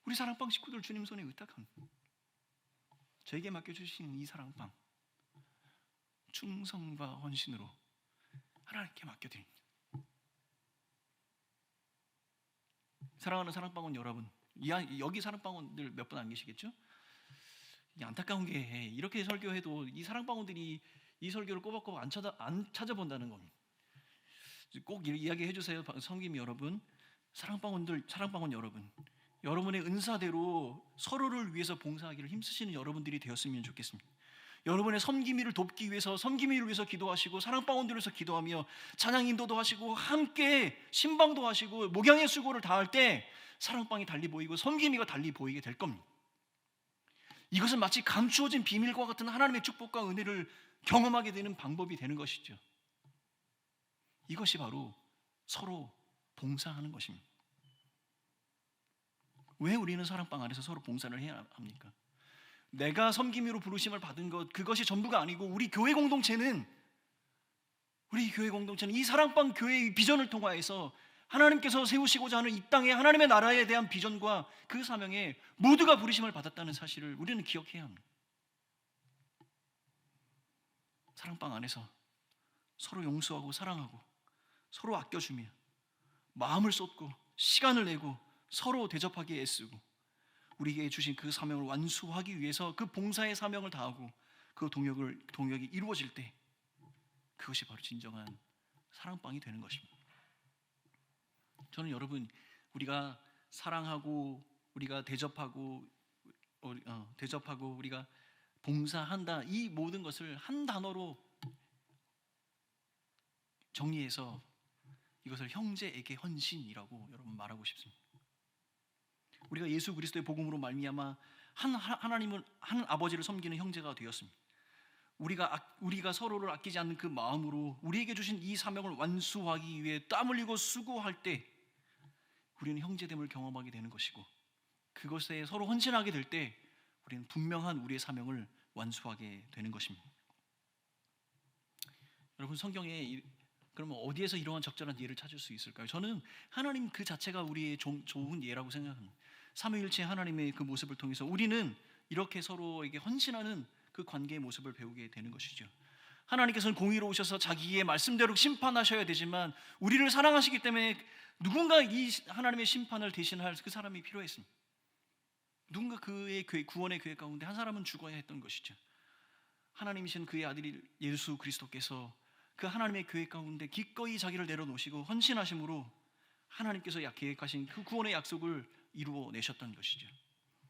우리 사랑방 식구들 주님 손에 의탁합니다. 저에게 맡겨주신 이 사랑방, 충성과 헌신으로 하나님께 맡겨드립니다. 사랑하는 사랑방원 여러분, 여기 사랑방원들 몇 분 안 계시겠죠? 안타까운 게 이렇게 설교해도 이 사랑방원들이 이 설교를 꼬박꼬박 안 찾아본다는 겁니다. 꼭 이야기해 주세요, 성김 여러분. 사랑방원 여러분, 여러분의 은사대로 서로를 위해서 봉사하기를 힘쓰시는 여러분들이 되었으면 좋겠습니다. 여러분의 섬김이를 돕기 위해서, 섬김이를 위해서 기도하시고, 사랑방원들을 위해서 기도하며 찬양 인도도 하시고 함께 신방도 하시고 목양의 수고를 다할 때 사랑방이 달리 보이고 섬김이가 달리 보이게 될 겁니다. 이것은 마치 감추어진 비밀과 같은 하나님의 축복과 은혜를 경험하게 되는 방법이 되는 것이죠. 이것이 바로 서로 봉사하는 것입니다. 왜 우리는 사랑방 안에서 서로 봉사를 해야 합니까? 내가 섬김으로 부르심을 받은 것, 그것이 전부가 아니고 우리 교회 공동체는 이 사랑방 교회의 비전을 통하여서 하나님께서 세우시고자 하는 이 땅의 하나님의 나라에 대한 비전과 그 사명에 모두가 부르심을 받았다는 사실을 우리는 기억해야 합니다. 사랑방 안에서 서로 용서하고 사랑하고 서로 아껴주며 마음을 쏟고 시간을 내고 서로 대접하기에 애쓰고 우리에게 주신 그 사명을 완수하기 위해서 그 봉사의 사명을 다하고 그 동역이 이루어질 때 그것이 바로 진정한 사랑방이 되는 것입니다. 저는 여러분, 우리가 사랑하고 우리가 대접하고 우리가 봉사한다, 이 모든 것을 한 단어로 정리해서 이것을 형제에게 헌신이라고 여러분 말하고 싶습니다. 우리가 예수 그리스도의 복음으로 말미암아 한 아버지를 섬기는 형제가 되었습니다. 우리가 서로를 아끼지 않는 그 마음으로 우리에게 주신 이 사명을 완수하기 위해 땀 흘리고 수고할 때 우리는 형제됨을 경험하게 되는 것이고, 그것에 서로 헌신하게 될 때 우리는 분명한 우리의 사명을 완수하게 되는 것입니다. 여러분, 성경에 그러면 어디에서 이러한 적절한 예를 찾을 수 있을까요? 저는 하나님 그 자체가 우리의 좋은 예라고 생각합니다. 삼위일체 하나님의 그 모습을 통해서 우리는 이렇게 서로에게 헌신하는 그 관계의 모습을 배우게 되는 것이죠. 하나님께서는 공의로우셔서 자기의 말씀대로 심판하셔야 되지만 우리를 사랑하시기 때문에 누군가 이 하나님의 심판을 대신할 그 사람이 필요했습니다. 누군가 그의 구원의 계획 가운데 한 사람은 죽어야 했던 것이죠. 하나님이신 그의 아들 예수 그리스도께서 그 하나님의 계획 가운데 기꺼이 자기를 내려놓으시고 헌신하심으로 하나님께서 계획하신 그 구원의 약속을 이루어내셨던 것이죠.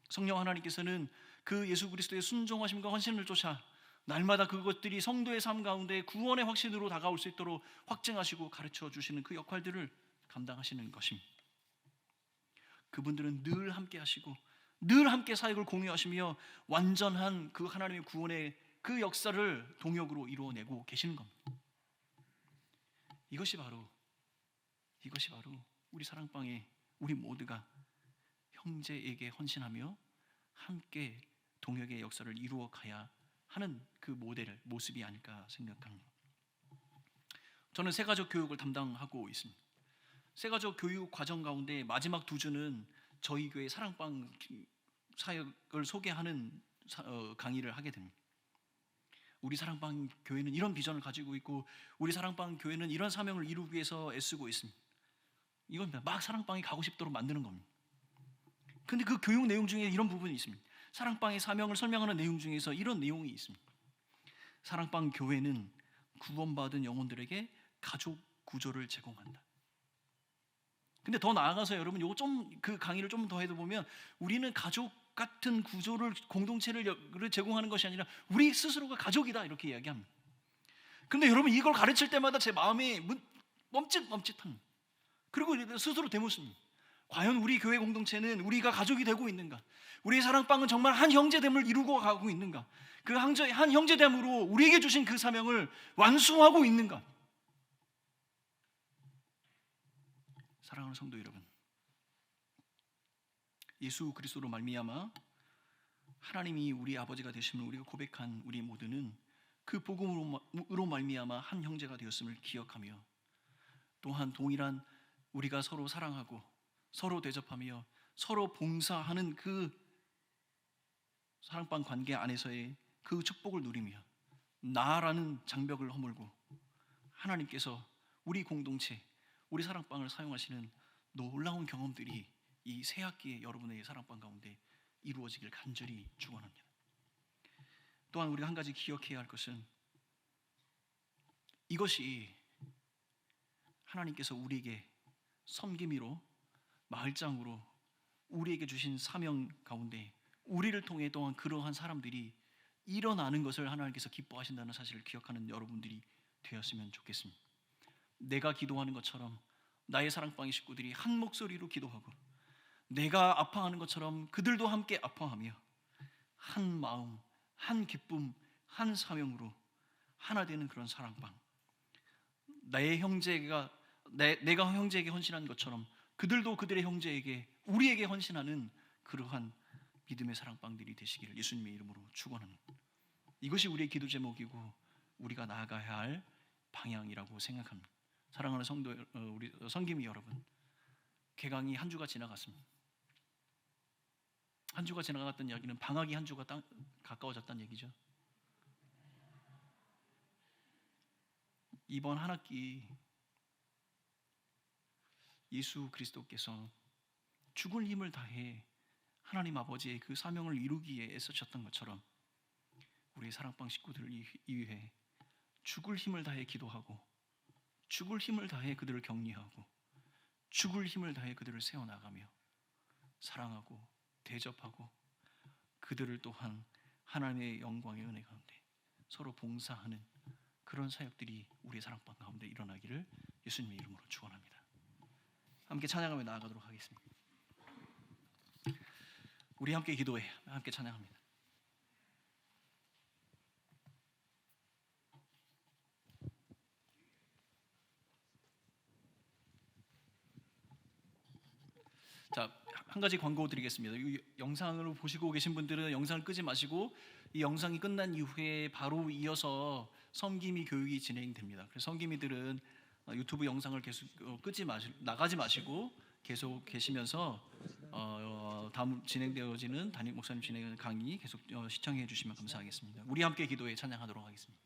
성령 하나님께서는 그 예수 그리스도의 순종하심과 헌신을 쫓아 날마다 그것들이 성도의 삶 가운데 구원의 확신으로 다가올 수 있도록 확증하시고 가르쳐 주시는 그 역할들을 감당하시는 것입니다. 그분들은 늘 함께 하시고 늘 함께 사역을 공유하시며 완전한 그 하나님의 구원의 그 역사를 동역으로 이루어내고 계시는 겁니다. 이것이 바로 우리 사랑방에 우리 모두가 형제에게 헌신하며 함께 동역의 역사를 이루어 가야 하는 그 모습이 아닐까 생각합니다. 저는 새가족 교육을 담당하고 있습니다. 새가족 교육 과정 가운데 마지막 2주는 저희 교회 사랑방 사역을 소개하는 강의를 하게 됩니다. 우리 사랑방 교회는 이런 비전을 가지고 있고 우리 사랑방 교회는 이런 사명을 이루기 위해서 애쓰고 있습니다. 이건 막 사랑방에 가고 싶도록 만드는 겁니다. 근데 그 교육 내용 중에 이런 부분이 있습니다. 사랑방의 사명을 설명하는 내용 중에서 이런 내용이 있습니다. 사랑방 교회는 구원받은 영혼들에게 가족 구조를 제공한다. 근데 더 나아가서 여러분 요거 그 강의를 좀 더 해도 보면 우리는 가족 같은 구조를 공동체를 제공하는 것이 아니라 우리 스스로가 가족이다 이렇게 이야기합니다. 근데 여러분 이걸 가르칠 때마다 제 마음이 멈칫멈칫합니다. 그리고 스스로 되묻습니다. 과연 우리 교회 공동체는 우리가 가족이 되고 있는가? 우리의 사랑방은 정말 한 형제됨을 이루고 가고 있는가? 그 한 형제됨으로 우리에게 주신 그 사명을 완수하고 있는가? 사랑하는 성도 여러분, 예수 그리스도로 말미암아 하나님이 우리 아버지가 되심을 우리가 고백한 우리 모두는 그 복음으로 말미암아 한 형제가 되었음을 기억하며 또한 동일한 우리가 서로 사랑하고 서로 대접하며 서로 봉사하는 그 사랑방 관계 안에서의 그 축복을 누리며 나라는 장벽을 허물고 하나님께서 우리 공동체, 우리 사랑방을 사용하시는 놀라운 경험들이 이 새학기에 여러분의 사랑방 가운데 이루어지길 간절히 축원합니다. 또한 우리가 한 가지 기억해야 할 것은 이것이 하나님께서 우리에게 섬김이로 마을장으로 우리에게 주신 사명 가운데 우리를 통해 또한 그러한 사람들이 일어나는 것을 하나님께서 기뻐하신다는 사실을 기억하는 여러분들이 되었으면 좋겠습니다. 내가 기도하는 것처럼 나의 사랑방의 식구들이 한 목소리로 기도하고 내가 아파하는 것처럼 그들도 함께 아파하며 한 마음, 한 기쁨, 한 사명으로 하나 되는 그런 사랑방, 내가 형제에게 헌신한 것처럼 그들도 그들의 형제에게 우리에게 헌신하는 그러한 믿음의 사랑방들이 되시기를 예수님의 이름으로 축원합니다. 이것이 우리의 기도 제목이고 우리가 나아가야 할 방향이라고 생각합니다. 사랑하는 성도, 우리 성김이 여러분, 개강이 한 주가 지나갔습니다. 한 주가 지나갔다는 이야기는 방학이 한 주가 가까워졌다는 얘기죠. 이번 한 학기 예수 그리스도께서 죽을 힘을 다해 하나님 아버지의 그 사명을 이루기에 애쓰셨던 것처럼 우리 사랑방 식구들을 위해 죽을 힘을 다해 기도하고 죽을 힘을 다해 그들을 격리하고 죽을 힘을 다해 그들을 세워나가며 사랑하고 대접하고 그들을 또한 하나님의 영광의 은혜 가운데 서로 봉사하는 그런 사역들이 우리의 사랑방 가운데 일어나기를 예수님의 이름으로 축원합니다. 함께 찬양하며 나아가도록 하겠습니다. 우리 함께 기도해, 함께 찬양합니다. 자, 한 가지 광고 드리겠습니다. 이 영상을 보시고 계신 분들은 영상을 끄지 마시고 이 영상이 끝난 이후에 바로 이어서 섬김이 교육이 진행됩니다. 그래서 섬김이들은 유튜브 영상을 계속 나가지 마시고 계속 계시면서 다음 진행되어지는 담임 목사님 진행하는 강의 계속 시청해 주시면 감사하겠습니다. 우리 함께 기도해 찬양하도록 하겠습니다.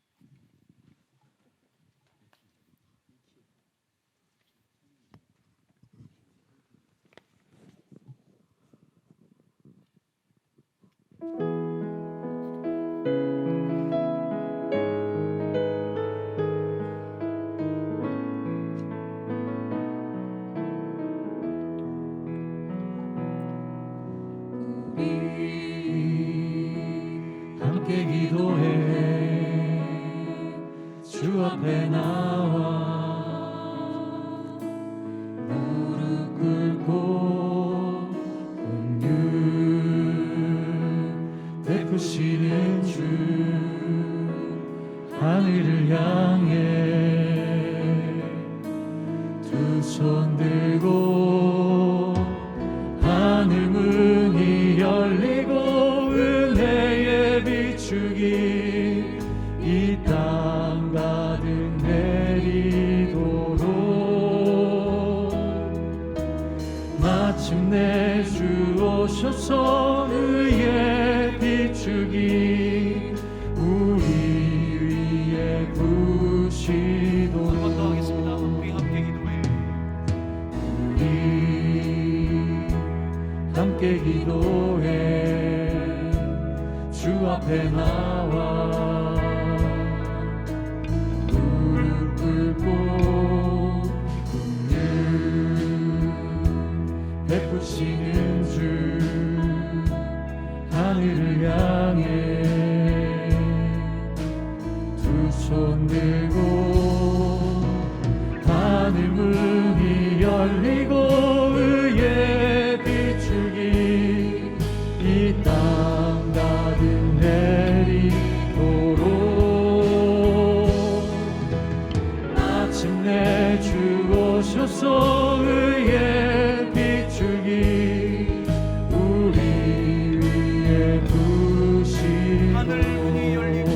함께 기도해 주 앞에 나와 무릎 꿇고 긍휼 베푸시는 주 하늘을 향해 두 손 들고 하늘 문이 열리고 은혜의 비추기 이 땅 가득 내리도록 마침내 주 오셔서 의의 비추기 우리 위에 부시도록 한 번 더 하겠습니다. 우리 함께 기도해. 우리 함께 기도해 주 앞에 나와 무릎 꿇고 긍휼 베푸시는 주 하늘을 향해 두 손 들고 하늘 문이 열리고 의의 비추기 이 땅 가득 내리도록 마침내 주 오셔서 의의 비추기 우리 위에 하늘 문이 열리고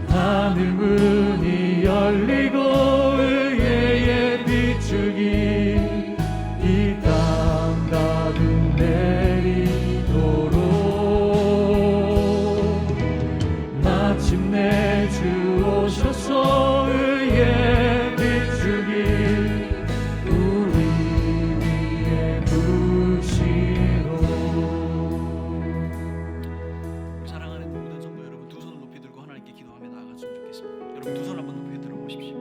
하늘 문이 열리고 의의 비추기 이 땅 가득 내리도록 마침내 주 오셔서 의의 비추기 우리 위에 부시도록. 사랑하는 모든 성도 여러분, 두 손을 높이 들고 하나님께 기도하며 나아갔으면 좋겠습니다. 여러분 두 손 한번 높이 들어보십시오.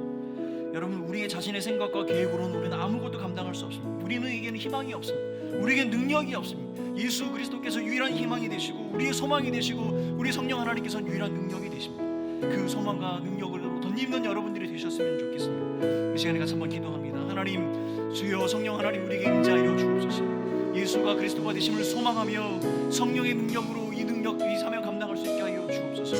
여러분 우리의 자신의 생각과 계획으로는 우리는 아무것도 감당할 수 없습니다. 우리에게는 희망이 없습니다. 우리에게는 능력이 없습니다. 예수 그리스도께서 유일한 희망이 되시고 우리의 소망이 되시고 우리 성령 하나님께서는 유일한 능력이 되십니다. 그 소망과 능력을 덧입는 여러분들이 되셨으면 좋겠습니다. 이 시간에 같이 한번 기도합니다. 하나님 주여 성령 하나님 우리에게 임재하여 주옵소서. 예수가 그리스도가 되심을 소망하며 성령의 능력으로 이 능력 이 사명 감당할 수 있게 하여 주옵소서.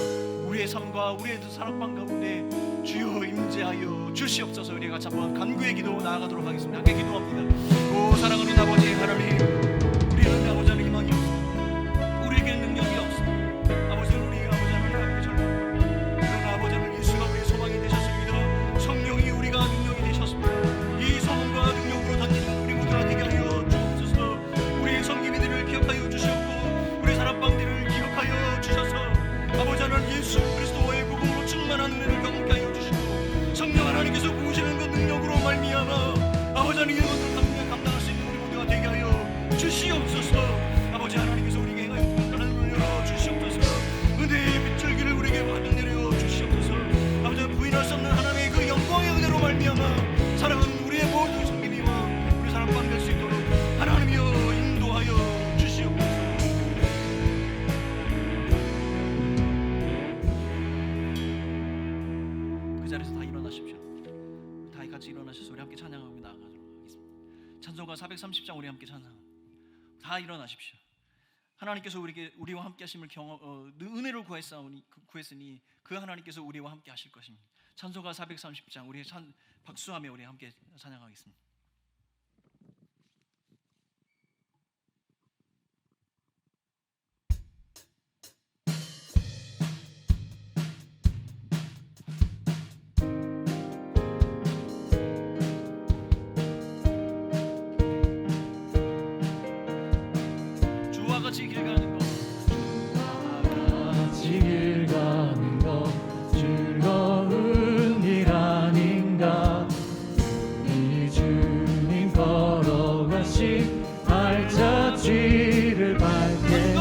우리의 삶과 우리의 사랑방 가운데 주여 임재하여 주시옵소서. 우리 같이 한번 간구의 기도 나아가도록 하겠습니다. 함께 기도합니다. 오 사랑하는 아버지 하나님, 우리는 아버지 같이 일어나셔서 우리 함께 찬양하며 나아가도록 하겠습니다. 찬송가 430장 우리 함께 찬양. 다 일어나십시오. 하나님께서 우리와 함께 하심을 은혜를 구했으니 그 하나님께서 우리와 함께 하실 것입니다. 찬송가 430장 우리 박수하며 우리 함께 찬양하겠습니다. 주와 같이 길 가는 것 같이 길 가는 것 즐거운 일 아닌가. 우리 주님 걸어가신 발자취를 밟겠네.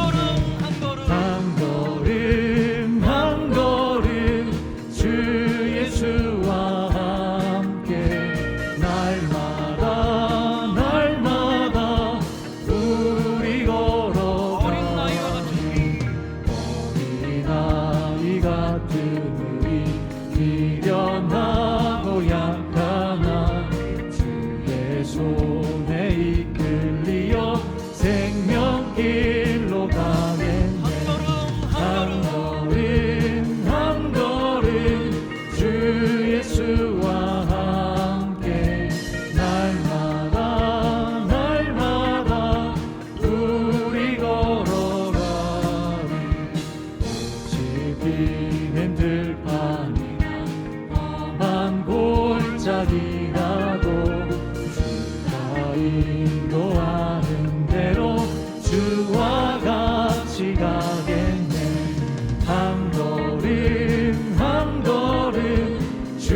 한 걸음 한 걸음 주 예수와 함께 날마다 날마다 우리 걸어가리. 어린아이 같은 우리 미련하고 약하나 주의 손에 이끌리어 생명길로 가겠네. 한 걸음 한 걸음 주 예수와 함께 날마다 날마다 우리 걸어가리. 오직 비는 들판이나 험한 골짜기라도 주가 인도하는 대로 주와 같이 가겠네. 한 걸음 한 걸음 주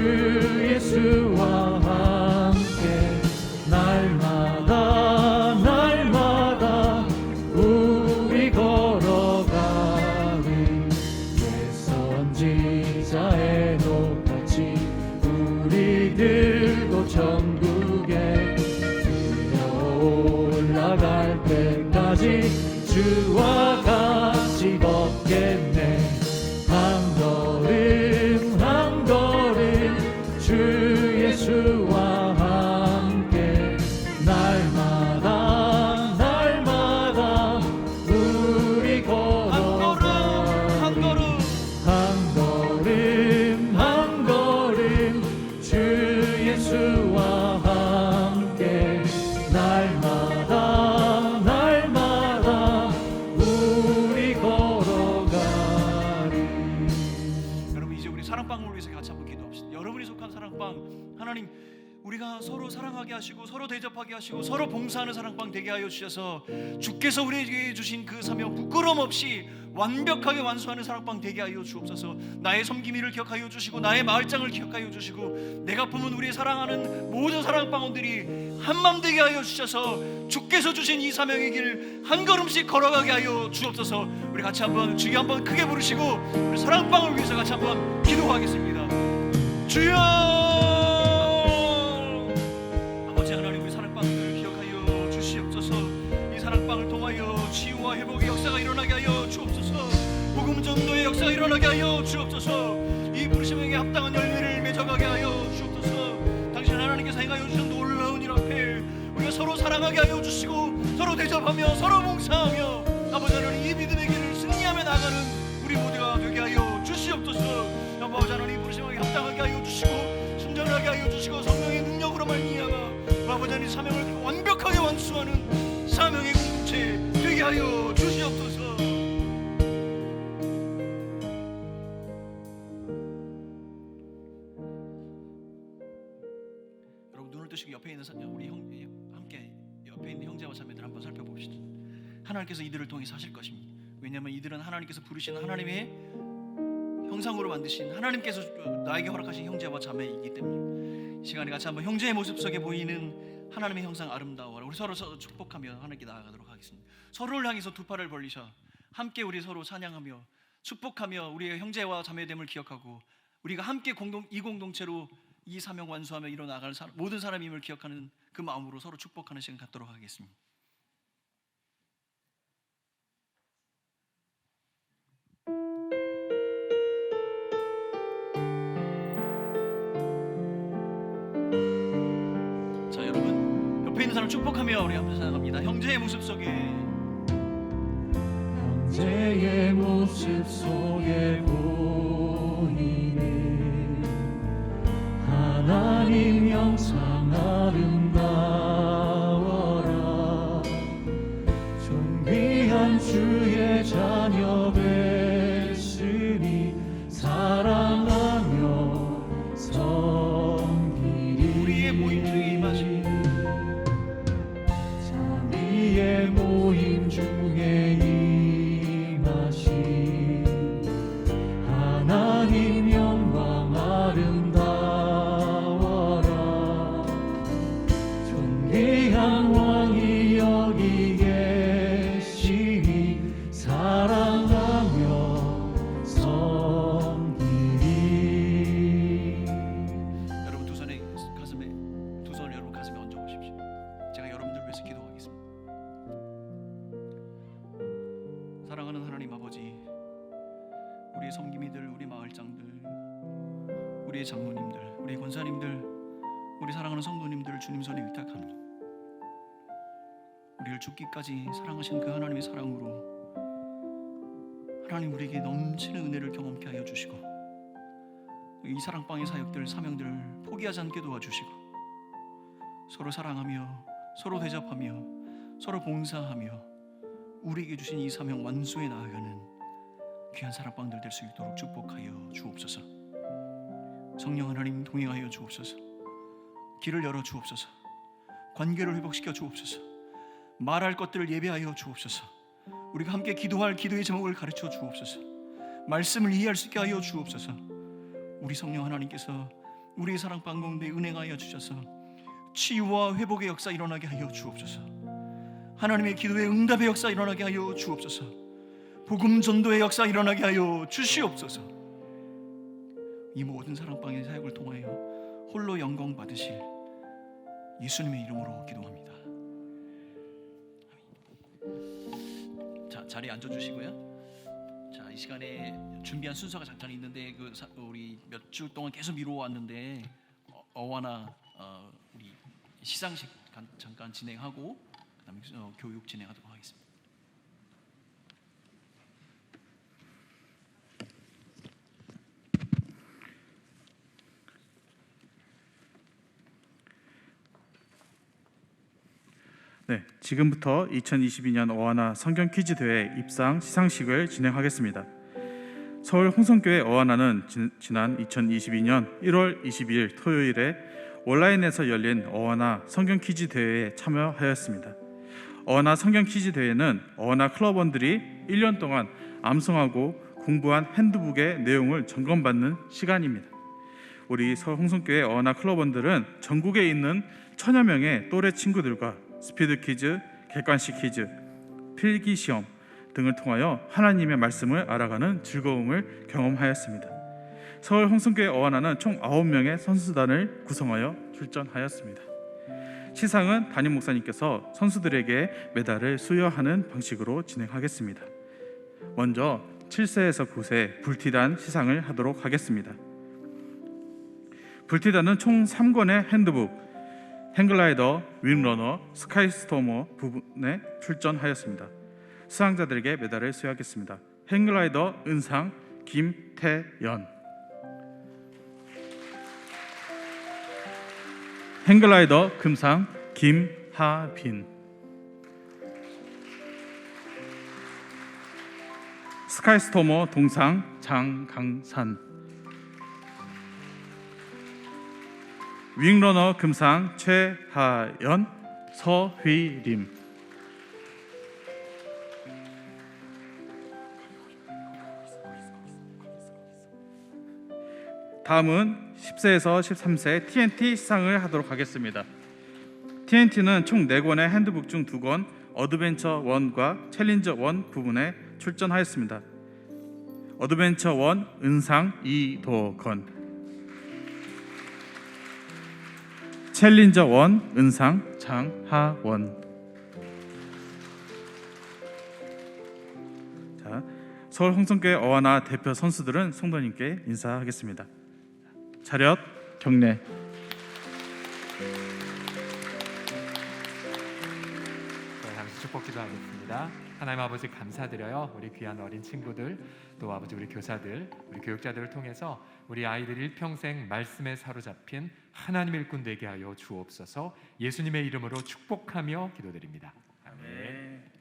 예수와 함께 날마다 날마다 우리 걸어가리. 옛 선지자의 녹같이 우리들도 천국에 올라갈 때까지 주와 같이 걷겠네. 한 걸음 한 걸음 주 예수와 함께 날마다 날마다 우리 걸어가리. 한 걸음 한 걸음 주 예수와 함께 날마다 날마다 우리 걸어가리. 여러분 이제 우리 사랑방을 위해서 같이 한번 기도합시다. 여러분이 속한 사랑방 하나님 우리가 서로 사랑하게 하시고 서로 대접하게 하시고 서로 봉사하는 사랑방 되게 하여 주셔서 주께서 우리에게 주신 그 사명 부끄럼 없이 완벽하게 완수하는 사랑방 되게 하여 주옵소서. 나의 섬김이를 기억하여 주시고 나의 마을장을 기억하여 주시고 내가 품은 우리의 사랑하는 모든 사랑방원들이 한맘 되게 하여 주셔서 주께서 주신 이 사명의 길 한 걸음씩 걸어가게 하여 주옵소서. 우리 같이 한번 주여 한번 크게 부르시고 우리 사랑방을 위해서 같이 한번 기도하겠습니다. 주여 아버지 하나님 우리 사랑방을 기억하여 주시옵소서. 이 사랑방을 통하여 치유와 회복의 역사가 일어나게 하여 주옵소서. 복음 전도의 역사가 일어나게 하여 주옵소서. 이 부르심에게 합당한 열매를 맺어가게 하여 주옵소서. 당신 하나님께서 행하여 주신 놀라운 일 앞에 우리가 서로 사랑하게 하여 주시고 서로 대접하며 서로 봉사하며 아버지 하나님 이 믿음의 길을 승리하며 나가는 우리 모두가 되게 하여 주시옵소서. 아버지 하나님 부르심에게 합당하게 하여 주시고 순전하게 하여 주시고 성령의 능력으로 말미암아 아버지 하나님 사명을 완벽하게 완수하는 사명의 공동체 되게 하여 주시옵소서. 여러분 눈을 뜨시고 옆에 있는 우리 함께 옆에 있는 형제와 자매들 한번 살펴봅시다. 하나님께서 이들을 통해 사실 것입니다. 왜냐하면 이들은 하나님께서 부르시는 하나님의 형상으로 만드신 하나님께서 나에게 허락하신 형제와 자매이기 때문에 이 시간에 같이 한번 형제의 모습 속에 보이는 하나님의 형상 아름다워라. 우리 서로 축복하며 하나님께 나아가도록 하겠습니다. 서로를 향해서 두 팔을 벌리셔 함께 우리 서로 찬양하며 축복하며 우리의 형제와 자매됨을 기억하고 우리가 함께 이 공동체로 이 사명 완수하며 일어나갈 모든 사람임을 기억하는 그 마음으로 서로 축복하는 시간 갖도록 하겠습니다. 사람 축복하며 우리 함께 생각합니다. 형제의 모습 속에 형제의 모습 속에 보이는 하나님 영상 아름다워라. 존귀한 주의 자녀 됐으니 사랑하며 섬기리. 우리의 모임 중에 임하신 자비의 모임 중에 임하신 하나님 영광 아름다워라. 존귀한 왕이 여기 계시니 사랑하며 섬기리. 여러분 두 손을 여러분 가슴에 얹어 보십시오. 제가 여러분들 위해서 기도하겠습니다. 사랑하는 하나님 아버지, 우리의 섬김이들, 우리 마을장들, 우리의 장로님들, 우리 권사님들, 우리 사랑하는 성도님들 주님 손에 위탁합니다. 우리를 죽기까지 사랑하신 그 하나님의 사랑으로 하나님 우리에게 넘치는 은혜를 경험케 하여 주시고, 이 사랑방의 사역들, 사명들 포기하지 않게 도와주시고, 서로 사랑하며 서로 대접하며 서로 봉사하며 우리에게 주신 이 사명 완수해 나아가는 귀한 사랑방들 될 수 있도록 축복하여 주옵소서. 성령 하나님 동행하여 주옵소서. 길을 열어 주옵소서. 관계를 회복시켜 주옵소서. 말할 것들을 예배하여 주옵소서. 우리가 함께 기도할 기도의 제목을 가르쳐 주옵소서. 말씀을 이해할 수 있게 하여 주옵소서. 우리 성령 하나님께서 우리의 사랑방 가운데 은행하여 주셔서 치유와 회복의 역사 일어나게 하여 주옵소서. 하나님의 기도의 응답의 역사 일어나게 하여 주옵소서. 복음 전도의 역사 일어나게 하여 주시옵소서. 이 모든 사랑방의 사역을 통하여 홀로 영광 받으실 예수님의 이름으로 기도합니다. 자, 자리에 앉아주시고요. 자, 이 시간에 준비한 순서가 잠깐 있는데 우리 몇 주 동안 계속 미뤄왔는데 어와나 우리 시상식 잠깐 진행하고 그다음에 교육 진행하도록 하겠습니다. 네, 지금부터 2022년 어하나 성경 퀴즈 대회 입상 시상식을 진행하겠습니다. 서울 홍성교회 어하나는 지난 2022년 1월 22일 토요일에 온라인에서 열린 어하나 성경 퀴즈 대회에 참여하였습니다. 어하나 성경 퀴즈 대회는 어하나 클럽원들이 1년 동안 암송하고 공부한 핸드북의 내용을 점검받는 시간입니다. 우리 서울 홍성교회 어하나 클럽원들은 전국에 있는 1000여 명의 또래 친구들과 스피드 퀴즈, 객관식 퀴즈, 필기 시험 등을 통하여 하나님의 말씀을 알아가는 즐거움을 경험하였습니다. 서울 홍성교회 어하나는 총 9명의 선수단을 구성하여 출전하였습니다. 시상은 담임 목사님께서 선수들에게 메달을 수여하는 방식으로 진행하겠습니다. 먼저 7세에서 9세 불티단 시상을 하도록 하겠습니다. 불티단은 총 3권의 핸드북, 행글라이더, 윙러너, 스카이스토머 부분에 출전하였습니다. 수상자들에게 메달을 수여하겠습니다. 행글라이더 은상 김태연, 행글라이더 금상 김하빈, 스카이스토머 동상 장강산, 윙러너 금상 최하연 서휘림, 다음은 10세에서 13세 TNT 시상을 하도록 하겠습니다. TNT는 총 4권의 핸드북 중 2권 어드벤처 1과 챌린저 1 부분에 출전하였습니다. 어드벤처 1 은상 이도건, 챌린저 1 은상 장하원. 자, 서울 홍성교회 어하나 대표 선수들은 성도님께 인사하겠습니다. 차렷 경례. 축복 기도하겠습니다. 하나님 아버지 감사드려요. 우리 귀한 어린 친구들, 또 아버지 우리 교사들, 우리 교육자들을 통해서 우리 아이들 일평생 말씀에 사로잡힌 하나님의 일꾼 되게 하여 주옵소서. 예수님의 이름으로 축복하며 기도드립니다. 아멘.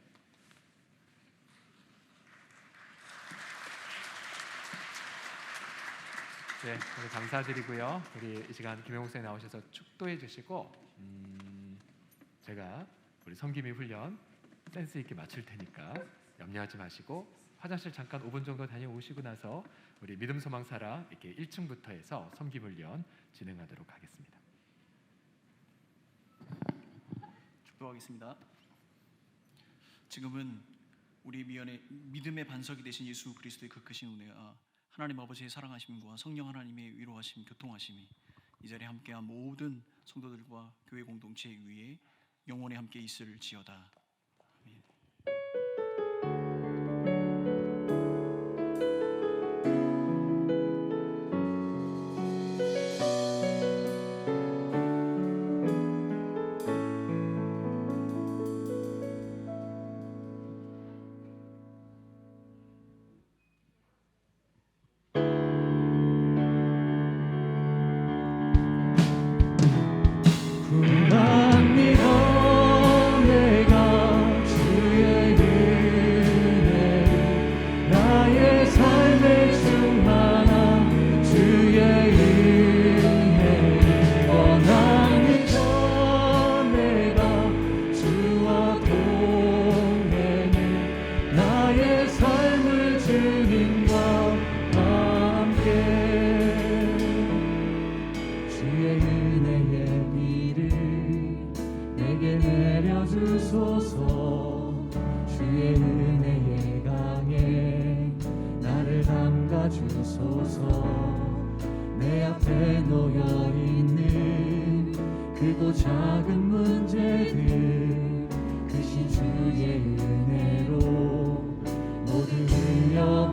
네, 오늘 감사드리고요. 우리 이 시간 김영욱 선생님 나오셔서 축도해 주시고 제가 우리 섬김이 훈련 센스 있게 마칠 테니까 염려하지 마시고 화장실 잠깐 5분 정도 다녀오시고 나서 우리 믿음 소망 살아 이렇게 1층부터 해서 섬김 훈련 진행하도록 하겠습니다. 축도하겠습니다. 지금은 우리 믿음의 반석이 되신 예수 그리스도의 그 크신 은혜와 하나님 아버지의 사랑하심과 성령 하나님의 위로하심, 교통하심이 이 자리에 함께한 모든 성도들과 교회 공동체 위에 영원히 함께 있을지어다. 아멘. 구합니다 내가 주의 은혜를 나의 삶에 충만한 주의 은혜를 원합니다 내가 주와 동행해 나의 삶을 주님과 함께 주의 은혜의 비를 내게 내려주소서 주의 은혜의 강에 나를 담가주소서 내 앞에 놓여있는 크고 작은 문제들 크신 주의 은혜로 모두 흘려